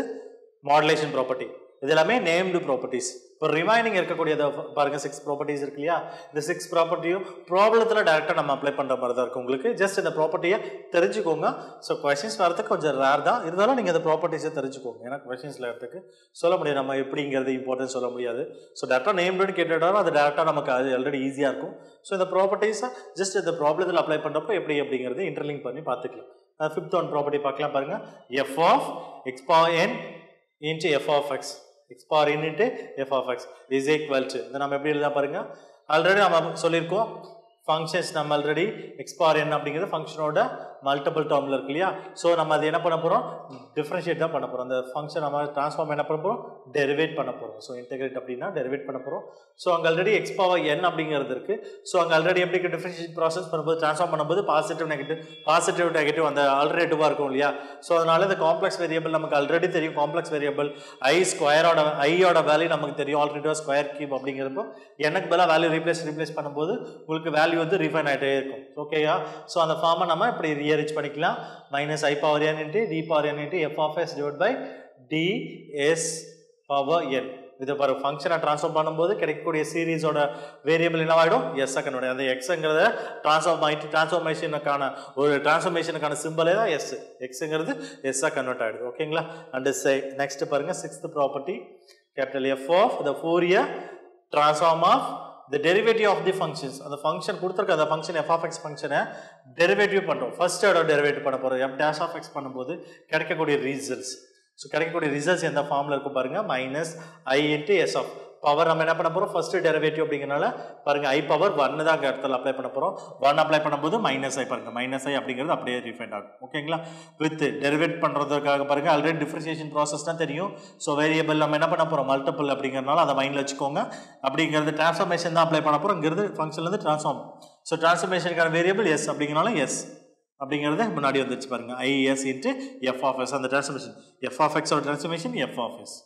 Speaker 2: மாடுலேஷன் ப்ராப்பர்ட்டி. இது எல்லாமே நேம்டு ப்ராப்பர்ட்டிஸ். இப்போ ரிமைனிங் இருக்கக்கூடியதை பாருங்க, 6 ப்ராப்பர்ட்டிஸ் இருக்கு இல்லையா, இந்த 6 ப்ராப்பர்ட்டியும் ப்ராப்ளத்தில் டேரெக்டாக நம்ம அப்ளை பண்ணுற மாதிரி தான் இருக்கும். உங்களுக்கு ஜஸ்ட் இந்த ப்ராப்பர்ட்டியை தெரிஞ்சுக்கோங்க. ஸோ கொஸ்டின்ஸ் வரதுக்கு கொஞ்சம் ரேர் தான், இருந்தாலும் நீங்கள் இந்த ப்ராப்பர்ட்டிஸை தெரிஞ்சுக்கோங்க. ஏன்னா கொஸ்டின்ஸில் வரதுக்கு சொல்ல முடியாது, நம்ம எப்படிங்கிறது இம்பார்ட்டன்ஸ் சொல்ல முடியாது. ஸோ டேரெக்டாக நேம்டுன்னு கேட்டுட்டாலும் அது டேரெக்டாக நமக்கு அது ஆல்ரெடி ஈஸியாக இருக்கும். ஸோ இந்த ப்ராப்பர்ட்டிஸை ஜஸ்ட் இந்த ப்ராப்ளத்தில் அப்ளை பண்ணுறப்போ எப்படி அப்படிங்கிறது இன்டர்லிங்க் பண்ணி பார்த்துக்கலாம். ஃபிஃப்த் ஒன் ப்ராப்பர்ட்டி பார்க்கலாம் பாருங்க, f of x power n into f of x, x power n into f of x is equal to, இதை நம்ம எப்படி எழுதலாம் பாருங்க. ஆல்ரெடி நம்ம சொல்லியிருக்கோம், ஃபங்க்ஷன்ஸ் நம்ம ஆல்ரெடி எக்ஸ் பவர் n அப்படிங்கிறது ஃபங்க்ஷனோட மல்டிபிள் டேர்மில் இருக்கு இல்லையா. ஸோ நம்ம அது என்ன பண்ண போகிறோம், டிஃப்ரென்ஷியேட் தான் பண்ண போகிறோம். அந்த ஃபங்க்ஷன் நம்ம ட்ரான்ஸ்ஃபார்ம் என்ன பண்ண போகிறோம், டெரிவேட் பண்ண போகிறோம். ஸோ இன்டெகிரேட் அப்படின்னா டெரிவேட் பண்ண போகிறோம். ஸோ அங்கே ஆல்ரெடி எக்ஸ் பவர் n அப்படிங்கிறது இருக்குது. ஸோ அங்கே ஆல்ரெடி எப்படி டிஃப்ரென்ஷியேட் ப்ராசஸ் பண்ணும்போது ட்ரான்ஸ்ஃபார்ம் பண்ணும்போது பாசிட்டிவ் நெகட்டிவ் அந்த ஆல்ரெடிவாக இருக்கும் இல்லையா. ஸோ அதனால இந்த காம்ப்ளெக்ஸ் வேரியபிள் நமக்கு ஆல்ரெடி தெரியும். காம்ப்ளெக்ஸ் வேரியபிள் ஐயோட வேல்யூ நமக்கு தெரியும், ஆல்ரெடிவாக ஸ்கொயர் கியூப் அப்படிங்கிறப்போ எனக்கு பதிலாக வேல்யூ ரீப்ளேஸ் பண்ணும்போது உங்களுக்கு வேல்யூ வந்து ரீஃபைன் ஆகிட்டே இருக்கும். ஓகேயா, ஸோ அந்த ஃபார்மை நம்ம இப்படி ரீஅரேஞ்ச் பண்ணிக்கலாம். Minus i power n into t power n into f of s divide by ds power n. இதை பாரு, ஃபங்க்ஷனை ட்ரான்ஸ்ஃபார்ம் பண்ணும்போது கிடைக்கக்கூடிய சீரீஸோட வேரியபிள் என்னவாயிடும், எஸ்ஸாக கன்வெர்ட். அந்த எக்ஸுங்கிறத டிரான்ஸ்ஃபார்மேஷனுக்கான சிம்பிளே தான் எஸ். எக்ஸுங்கிறது எஸ்ஸாக கன்வெர்ட் ஆகிடுது. ஓகேங்களா, அண்ட் நெக்ஸ்ட் பாருங்க, sixth property, capital f of the Fourier transform of the derivative of the functions. அந்த ஃபங்க்ஷன் கொடுத்துருக்க அந்த ஃபங்க்ஷன் f of x ஃபங்க்ஷனை டெரிவேட்டிவ் பண்ணுறோம். ஃபர்ஸ்ட் ஆர்டர் டெரிவேட்டிவ் பண்ண போகிறோம். f dash of x பண்ணும்போது கிடைக்கக்கூடிய ரிசல்ட்ஸ். ஸோ கிடைக்கக்கூடிய ரிசல்ட்ஸ் எந்த ஃபார்மில் இருக்கும் பாருங்க, minus i into s of power. நம்ம என்ன பண்ண போகிறோம், ஃபர்ஸ்ட் டெரிவேட்டிவ் அப்படிங்கிறனால பாருங்க ஐ பவர் 1 தான் இடத்துல அப்ளை பண்ண போகிறோம். 1 அப்ளை பண்ணும்போது மைனஸ் ஐ பாருங்க, மைனஸ் ஐ அப்படிங்கிறது அப்படியே ரீஃபைண்ட் ஆகும். ஓகேங்களா, வித் டெரிவேட் பண்ணுறதுக்காக பாருங்க ஆல்ரெடி டிஃபரன்சியேஷன் ப்ராசஸ் தான் தெரியும். ஸோ வேரியபிள் நம்ம என்ன பண்ண போகிறோம், மல்டிபிள் அப்படிங்கிறனால அதை மைண்டில் வச்சுக்கோங்க. அப்படிங்கிறது டிரான்ஸ்ஃபார்மேஷன் தான் அப்ளை பண்ண போகிறோம். இங்கிறது ஃபங்க்ஷன்லேருந்து ட்ரான்ஸ்ஃபார்ம். ஸோ டிரான்ஸ்ஃபார்மேஷனுக்கான வேரியபிள் எஸ் அப்படிங்கிறனால எஸ் அப்படிங்கிறது முன்னாடி வந்துச்சு பாருங்க, i s into f of s. அந்த டிரான்ஸ்ஃபார்மேஷன் எஃப் ஆஃப் எக்ஸோட டிரான்ஸ்ஃபார்மேஷன் எஃப் ஆஃப் எஸ்.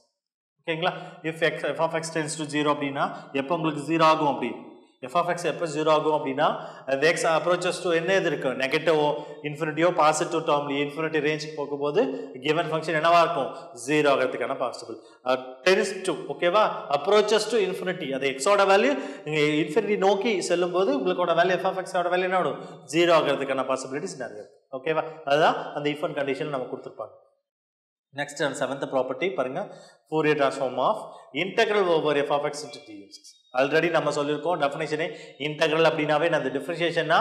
Speaker 2: ஓகேங்களா, if f of x tends to 0 அப்படின்னா எப்போ உங்களுக்கு 0 ஆகும், அப்படி f of x எப்போ 0 ஆகும் அப்படின்னா the x approaches to என்ன எது இருக்கு நெகட்டிவோ இன்ஃபினிட்டியோ பாசிட்டிவ் டேர்ம்ல இன்ஃபினிட்டி ரேஞ்சுக்கு போகும்போது given function என்னவா இருக்கும் 0 ஆகிறதுக்கான பாசிபிள் tends to ஓகேவா approaches to infinity அது x ஓட வேல்யூ நீங்க இன்ஃபினிட்டி நோக்கி செல்லும்போது உங்களுக்கோட வேல்யூ f of x ஓட வேல்யூ என்ன ஆகும் 0 ஆகிறதுக்கான பாசிபிலிட்டிஸ் நிறைய இருக்கு ஓகேவா அதுதான் அந்த if and condition நம்ம கொடுத்திருப்பாங்க next and seventh property பாருங்க Fourier transform of integral over f of x into dx already நம்ம சொல்லிருக்கோம் டெஃபினிஷனே இன்டெகிரல் அப்படினாவே அந்த டிஃபரன்ஷியேஷன்னா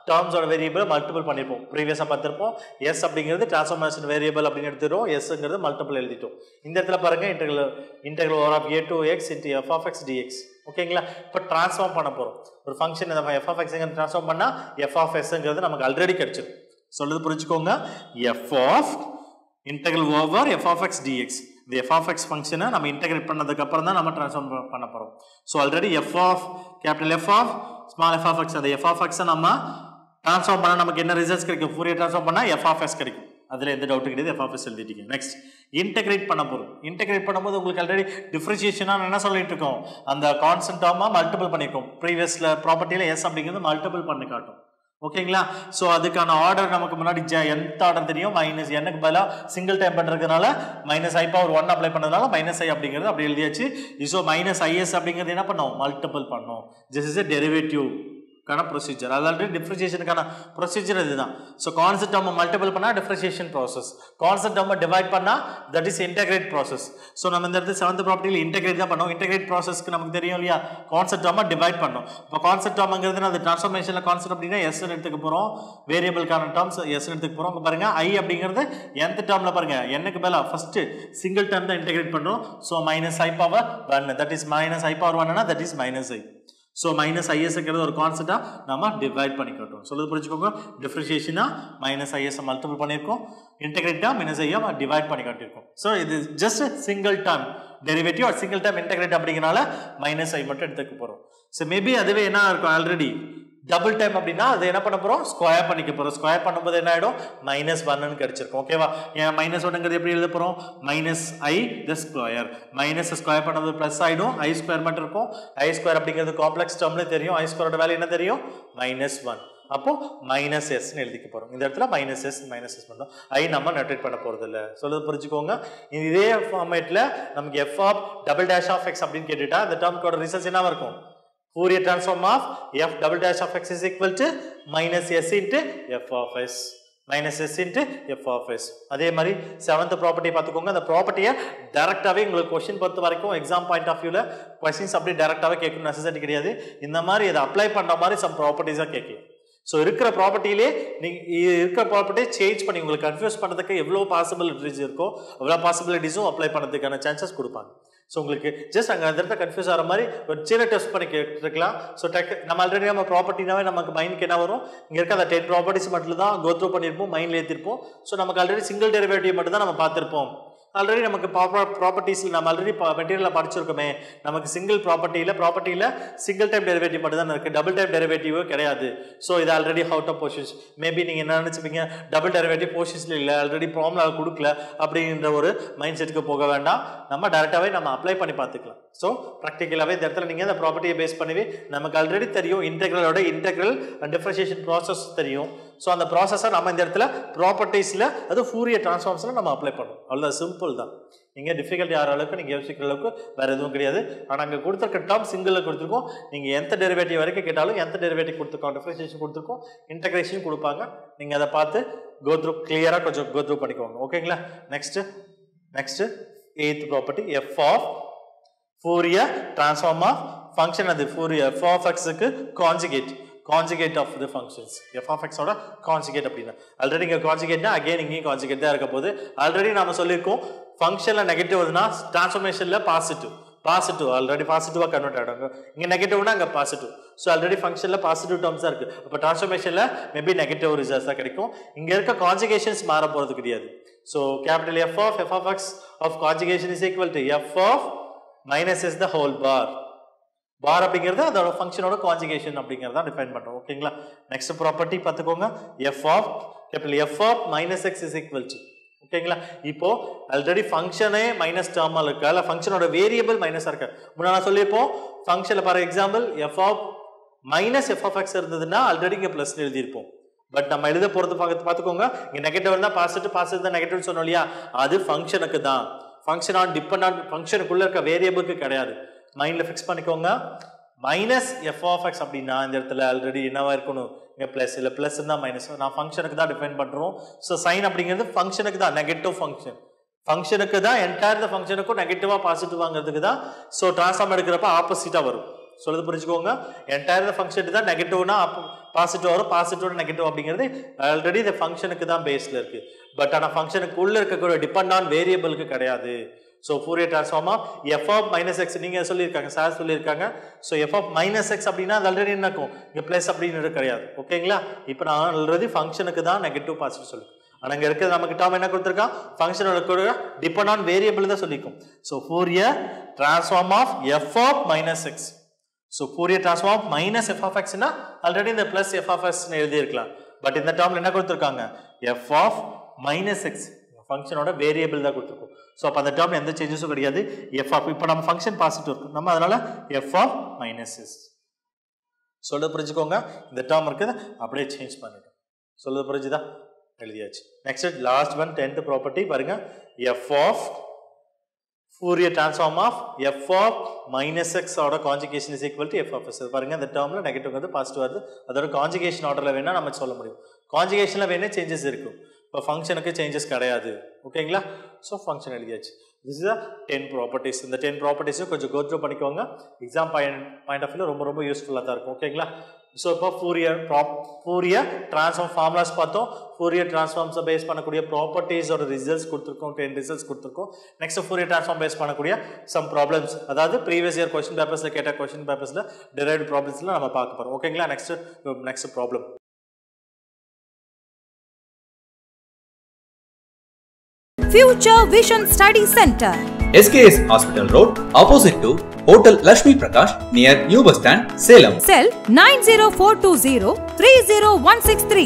Speaker 2: டேர்ம்ஸ் ஆஃப் வேரியபிள் மல்டிபிள் பண்ணிருப்போம் ப்ரீவியஸா பார்த்திருப்போம் s அப்படிங்கிறது ட்ரான்ஸ்ஃபார்மேஷன் வேரியபிள் அப்படினு எடுத்துறோம் sங்கிறது மல்டிபிள் எழுதிட்டோம் இந்த இடத்துல பாருங்க integral over of a to x into f of x dx ஓகேங்களா இப்போ ட்ரான்ஸ்ஃபார்ம் பண்ண போறோம் ஒரு ஃபங்க்ஷன் இந்த f of x ங்க ட்ரான்ஸ்ஃபார்ம் பண்ணா f of s ங்கிறது நமக்கு ஆல்ரெடி கிடைச்சிரும் சொல்றது புரிஞ்சுக்கோங்க f of integral over f of x dx the f of x function நம்ம integrate பண்ணதுக்கு அப்புறம் தான் நம்ம transform பண்ண போறோம் so already f of capital F of small f of x அந்த f of x நம்ம transform பண்ணா நமக்கு என்ன ரிசல்ட்ஸ் கிடைக்கும் Fourier transform பண்ணா f of s கிடைக்கும் அதுல எந்த டவுட் கிடையாது f of s எழுதிட்டீங்க நெக்ஸ்ட் இன்டகிரேட் பண்ண போறோம் இன்டகிரேட் பண்ணும்போது உங்களுக்கு ஆல்ரெடி டிஃபரன்ஷியேஷனா என்ன சொல்லிட்டு இருக்கோம் அந்த கான்ஸ்டன்ட் டேர்மா மல்டிபிள் பண்ணிருக்கோம் ப்ரீவியஸ்ல ப்ராப்பர்ட்டில s அப்படிங்கிறது மல்டிபிள் பண்ணி காட்டும் ஓகேங்களா சோ அதுக்கான ஆர்டர் நமக்கு முன்னாடி nth ஆர்டர் தெரியும் மைனஸ் n க்கு பதிலா சிங்கிள் டைம் பண்றதுனால -i⁻1 அப்ளை பண்ணதுனால -i அப்படிங்கிறது அப்படி எழுதியாச்சு சோ -is அப்படிங்கிறது என்ன பண்ணோம் மல்டிபிள் பண்ணோம் this is a derivative கான ப்ரொசீஜர் அதாவது டிஃபரன்ஷியேஷனுக்கான ப்ரொசீஜர் இதுதான் சோ கான்ஸ்டன்ட் டேர்ம் மல்டிபிள் பண்ணா differentiation process constant term divide பண்ணா that is integrate process so நம்ம இந்த இடத்துல 7th ப்ராப்பர்ட்டில இன்டகிரேட் தான் பண்ணோம் இன்டகிரேட் processக்கு நமக்கு தெரியும் இல்லையா கான்ஸ்டன்ட் டேர்ம் டிவைட் பண்ணோம் அப்ப கான்ஸ்டன்ட் டேர்ம்ங்கிறது அந்த ட்ரான்ஸ்ஃபார்மேஷன்ல கான்ஸ்டன்ட் அப்படினா s ன்னு எடுத்துக்க போறோம் வேரியபிள்கான டேர்ம்ஸ் s ன்னு எடுத்துக்க போறோம் இங்க பாருங்க i அப்படிங்கிறது nth டேர்ம்ல பாருங்க n க்கு பதிலா ஃபர்ஸ்ட் சிங்கிள் டேர்ம் தான் இன்டகிரேட் பண்றோம் so -i⁻1 that is -i⁻1 னா that is -i so -is ங்கிறது ஒரு கான்ஸ்டன்ட்டா நாம டிவைட் பண்ணிட்டோம் சொல்றது புரிஞ்சுக்கோங்க டிஃபரன்ஷியேஷனா -is மல்டிபிள் பண்ணிருக்கோம் இன்டகிரேட்டா -i டிவைட் பண்ணி காட்டியிருக்கோம் சோ இது just single term derivative or single term integrate அப்படிங்கனால -i மட்டும் எடுத்துக்க போறோம் சோ மேபி அதுவே என்ன இருக்கும் ஆல்ரெடி டபுள் டைம் அப்படினா அது என்ன பண்ண போறோம் ஸ்கொயர் பண்ணிக்க போறோம் ஸ்கொயர் பண்ணும்போது என்ன ஆயிடும் -1 ன்னு கிடைச்சிருக்கும் ஓகேவா -1ங்கிறது எப்படி எழுத போறோம் -i the square ஸ்கொயர் பண்ணும்போது பிளஸ் ஆயிடும் i ஸ்கொயர் மட்டும் இருக்கும் i ஸ்கொயர் அப்படிங்கிறது காம்ப்ளெக்ஸ் டேர்ம்ல தெரியும் i ஸ்கொயரோட வேல்யூ என்ன தெரியும் -1 அப்போ -s ன்னு எழுதிக்க போறோம் இந்த இடத்துல -s பண்ணோம் i நம்ம நோட்டேட் பண்ண போறது இல்ல சொல்றது புரிஞ்சுக்கோங்க இதே ஃபார்மேட்ல நமக்கு f of double dash of x அப்படினு கேட்டிட்டா அந்த டேர்ம்க்கோட ரிசல்ட் என்னவா இருக்கும் Fourier transform of f double dash of x is equal to -s into f of s -s into f of s அதே மாதிரி 7th ப்ராப்பர்ட்டி பாத்துக்கோங்க அந்த ப்ராப்பர்ட்டியை டைரக்டாவே உங்களுக்கு क्वेश्चन பொறுத்த வரைக்கும் எக்ஸாம் பாயிண்ட் ஆஃப் வியூல क्वेश्चंस அப்படியே டைரக்டாவே கேட்கணும் நெசசிட்டி கிடையாது இந்த மாதிரி இத அப்ளை பண்ற மாதிரி some ப்ராப்பர்ட்டிஸா கேட்கலாம் சோ இருக்கிற ப்ராப்பர்ட்டிலே நீங்க இருக்கிற ப்ராப்பர்ட்டியை சேஞ்ச் பண்ணி உங்களுக்கு கன்ஃபியூஸ் பண்றதுக்கு எவ்வளவு பாசிபிலிட்டிஸ் இருக்கோ அவ்வளவு பாசிபிலிட்டிஸும் அப்ளை பண்ணதுக்கான சான்சஸ் கொடுப்பாங்க சோ உங்களுக்கு ஜஸ்ட் அங்க அந்த இடத்துல கன்ஃபியூஸ் ஆற மாதிரி ஒரு சின்ன டெஸ்ட் பண்ணி கேட்கலாம் சோ நம்ம ஆல்ரெடி நம்ம ப்ராப்பர்ட்டினாவே நமக்கு மைண்ட்க்கு என்ன வரும் இங்க இருக்க அந்த 10 ப்ராப்பர்ட்டிஸ் மட்டும் தான் கோ த்ரூ பண்ணிருப்போம் மைண்ட்ல ஏத்திருப்போம் சோ நமக்கு ஆல்ரெடி சிங்கிள் டெரிவேட்டிவ் மட்டும் தான் நம்ம பார்த்திருப்போம் ஆல்ரெடி நமக்கு ப்ராப்பர்ட்டிஸ்ல நம்ம ஆல்ரெடி மெட்டீரியல்ல படிச்சிருக்கோமே நமக்கு சிங்கிள் ப்ராப்பர்ட்டில சிங்கிள் டைம் டெரிவேட்டிவ் மட்டும் தான் இருக்கு டபுள் டைம் டெரிவேட்டிவ் கிடையாது சோ இது already out of position maybe நீங்க என்ன நினைச்சீங்க டபுள் டெரிவேட்டிவ் பொசிஷன்ல இல்ல ஆல்ரெடி ப்ராப்ளம்ல கொடுக்கல அப்படிங்கற ஒரு மைண்ட் செட்க்கு போக வேண்டாம் நம்ம டைரக்டாவே நம்ம அப்ளை பண்ணி பார்த்துக்கலாம் சோ பிராக்டிகலாவே இந்த இடத்துல நீங்க இந்த ப்ராப்பர்ட்டியை பேஸ் பண்ணி நமக்கு ஆல்ரெடி தெரியும் இன்டெகிரலோட இன்டெகிரல் அண்ட் டிஃபரன்ஷியேஷன் process தெரியும் சோ அந்த process-ஐ நம்ம இந்த இடத்துல ப்ராப்பர்ட்டிஸ்ல அது Fourier transformsல நம்ம அப்ளை பண்ணோம் அவ்வளவு சிம்பிள் தான் நீங்க டிஃபிகல்ட்டி ஆற அளவுக்கு நீங்க யோசிக்கிற அளவுக்கு வேற எதுவும் கிடையாது ஆனா அங்க கொடுத்திருக்க டேர்ம் சிங்கிள்ல கொடுத்திருக்கோம் நீங்க nth டெரிவேட்டிவ் வரைக்கும் கேட்டாலும் nth டெரிவேட்டிவ் கொடுத்திருக்கோம் டிஃபரன்ஷியேஷன் கொடுத்திருக்கோம் இன்டகிரேஷன் கொடுப்பாங்க நீங்க அத பார்த்து கோ த்ரூ கிளியரா கொஞ்சம் கோ த்ரூ பண்ணிக்கோங்க ஓகேங்களா next 8th property f of Fourier transform of function அது Fourier f of x க்கு conjugate of the functions f of x ஓட conjugate அப்படினா ஆல்ரெடி இங்க conjugateனா again இங்க conjugate தான் இருக்க போகுது ஆல்ரெடி நாம சொல்லிருக்கோம் ஃபங்க்ஷன்ல நெகட்டிவ் வருதுனா ட்ரான்ஸ்ஃபார்மேஷன்ல பாசிட்டிவ் ஆல்ரெடி பாசிட்டிவா கன்வர்ட் ஆயிடுங்க இங்க நெகட்டிவ்னா அங்க பாசிட்டிவ் சோ ஆல்ரெடி ஃபங்க்ஷன்ல பாசிட்டிவ் டேர்ம்ஸ் இருக்கு அப்ப ட்ரான்ஸ்ஃபார்மேஷன்ல மேபி நெகட்டிவ் ரிசல்ட்ஸ் தான் கிடைக்கும் இங்க இருக்க கான்ஜுகேஷன்ஸ் மாற போறது கிடையாது so capital f of x of conjugation is equal to f of minus s the whole bar அப்படிங்கிறது அதோட ஃபங்க்ஷனோட கான்ஜுகேஷன் அப்படிங்கறத டிஃபைன் பண்றோம் ஓகேங்களா நெக்ஸ்ட் ப்ராப்பர்ட்டி பாத்துக்கோங்க f of minus x is equal to ஓகேங்களா இப்போ ஆல்ரெடி ஃபங்க்ஷனே மைனஸ் டேர்மா இருக்கல ஃபங்க்ஷனோட வேரியபிள் மைனஸா இருக்கு முன்னாடி நான் சொல்லிப்போம் ஃபங்க்ஷன்ல for example f of minus f of x இருந்ததுன்னா ஆல்ரெடி இங்கே ப்ளஸ் எழுதியிருப்போம். பட் நம்ம எழுத போகிறது பார்த்துக்கோங்க, இங்கே நெகட்டிவ் இருந்தால் பாசிட்டிவ் தான் நெகட்டிவ் சொன்னோம் இல்லையா, அது ஃபங்க்ஷனுக்கு தான். ஃபங்க்ஷன் ஆன் டிபெண்ட் ஆன் ஃபங்க்ஷனுக்குள்ளே இருக்க வேரியபிளுக்கு கிடையாது. மைண்டில் ஃபிக்ஸ் பண்ணிக்கோங்க. மைனஸ் எஃப் ஆஃப் எக்ஸ் அப்படின்னா இந்த இடத்துல ஆல்ரெடி என்னவா இருக்கணும், இங்கே ப்ளஸ் இல்லை, ப்ளஸ் இருந்தால் மைனஸ். நான் ஃபங்க்ஷனுக்கு தான் டிஃபைன் பண்ணுறோம். ஸோ சைன் அப்படிங்கிறது ஃபங்க்ஷனுக்கு தான், நெகட்டிவ் ஃபங்க்ஷனுக்கு தான், என்டையர் ஃபங்க்ஷனுக்கும் நெகட்டிவாக பாசிட்டிவாங்கிறதுக்கு தான். ஸோ ட்ரான்ஸ்ஃபார்ம் எடுக்கிறப்ப ஆப்போசிட்டாக வரும். சொல்லுது புரிஞ்சுக்கோங்க. என்டையர் ஃபங்க்ஷன் தான் நெகட்டிவ்னா பாசிட்டிவ் வரும், பாசிட்டிவ் நெகட்டிவ் அப்படிங்கிறது ஆல்ரெடி இந்த ஃபங்க்ஷனுக்கு தான் பேஸில் இருக்கு. பட் ஆனால் ஃபங்க்ஷனுக்கு உள்ள இருக்கக்கூடிய டிபெண்ட் ஆன் வேரியபிளுக்கு கிடையாது. So Fourier transform of f of minus x நீங்கள் சொல்லியிருக்காங்க, சார் சொல்லியிருக்காங்க. So f of minus x அப்படின்னா அது ஆல்ரெடி என்னக்கும் இங்கே ப்ளஸ் அப்படின்னு கிடையாது. ஓகேங்களா? இப்போ நான் ஆல்ரெடி ஃபங்க்ஷனுக்கு தான் நெகட்டிவ் பாசிட்டிவ் சொல்லி, ஆனால் இங்கே இருக்கிறது நமக்கு டேர்ம் என்ன கொடுத்துருக்கான், ஃபங்க்ஷனோட கூட டிபெண்ட் ஆன் வேரியபிள் தான் சொல்லிக்கும். So Fourier transform of f of minus x. So Fourier transform of minus f of எக்ஸ்னா ஆல்ரெடி இந்த ப்ளஸ் எஃப் ஆஃப் எக்ஸ்னு எழுதியிருக்கலாம். பட் இந்த டேர்மில் என்ன கொடுத்துருக்காங்க, எஃப் ஆஃப் மைனஸ் எக்ஸ் ஃபங்க்ஷனோட வேரியபிள் தான் கொடுத்துருக்கோம். ஸோ அப்போ அந்த டேர்மில் எந்த சேஞ்சஸும் கிடையாது. எஃப் ஆஃப் இப்போ நம்ம ஃபங்க்ஷன் பாசிட்டிவ் இருக்கும், நம்ம அதனால எஃப் ஆஃப் மைனஸ் எஸ். சொல்ல புரிஞ்சுக்கோங்க. இந்த டேர்ம் இருக்குது அப்படியே சேஞ்ச் பண்ணிட்டோம். சொல்லுது புரிஞ்சுதா? எழுதியாச்சு. Next last one 10th property பாருங்க. F of Fourier transform of f of minus x order conjugation is equal to f of s. பாருங்க இந்த டேர்ம்ல நெகட்டிவ் வந்து பாசிட்டிவ் வருது. அதோட கான்ஜுகேஷன் ஆர்டர்ல வேணா நம்ம சொல்ல முடியும். கான்ஜுகேஷன்ல வேணா சேஞ்சஸ் இருக்கும். இப்போ ஃபங்க்ஷனுக்கு சேஞ்சஸ் கிடையாது. ஓகேங்களா? ஸோ ஃபங்க்ஷன் எழுதியாச்சு. This is the 10 properties. இந்த 10 properties கொஞ்சம் go through பண்ணிக்கோங்க. எக்ஸாம் பாயிண்ட் ஆஃப் வியூல ரொம்ப ரொம்ப யூஸ்ஃபுல்லாக தான் இருக்கும். ஓகேங்களா? ஸோ இப்போ ஃபோரியர் ட்ரான்ஸ்ஃபார்ம் ஃபார்முலாஸ் பார்த்தோம். ஃபோரியர் ட்ரான்ஸ்ஃபார்ம்ஸை பேஸ் பண்ணக்கூடிய ப்ராப்பர்ட்டிஸோட ரிசல்ட்ஸ் கொடுத்துருக்கோம். 10 ரிசல்ட்ஸ் கொடுத்துருக்கோம். நெக்ஸ்ட் ஃபோரியர் ட்ரான்ஸ்ஃபார்ம் பேஸ் பண்ணக்கூடிய சம் ப்ராப்ளம்ஸ், அதாவது ப்ரீவியஸ் இயர் கொஸ்டின் பேப்பர்ஸில் கேட்ட கொஸ்டின் பேப்பர்ஸில் டிரைவ்டு ப்ராப்ளம்ஸில் நம்ம பார்க்க போகிறோம். ஓகேங்களா? Next problem.
Speaker 1: Future Vision Study Center,
Speaker 3: SKS Hospital Road, opposite to Hotel Lakshmi Prakash, near New Bus Stand, Salem.
Speaker 1: Cell 90420 30163.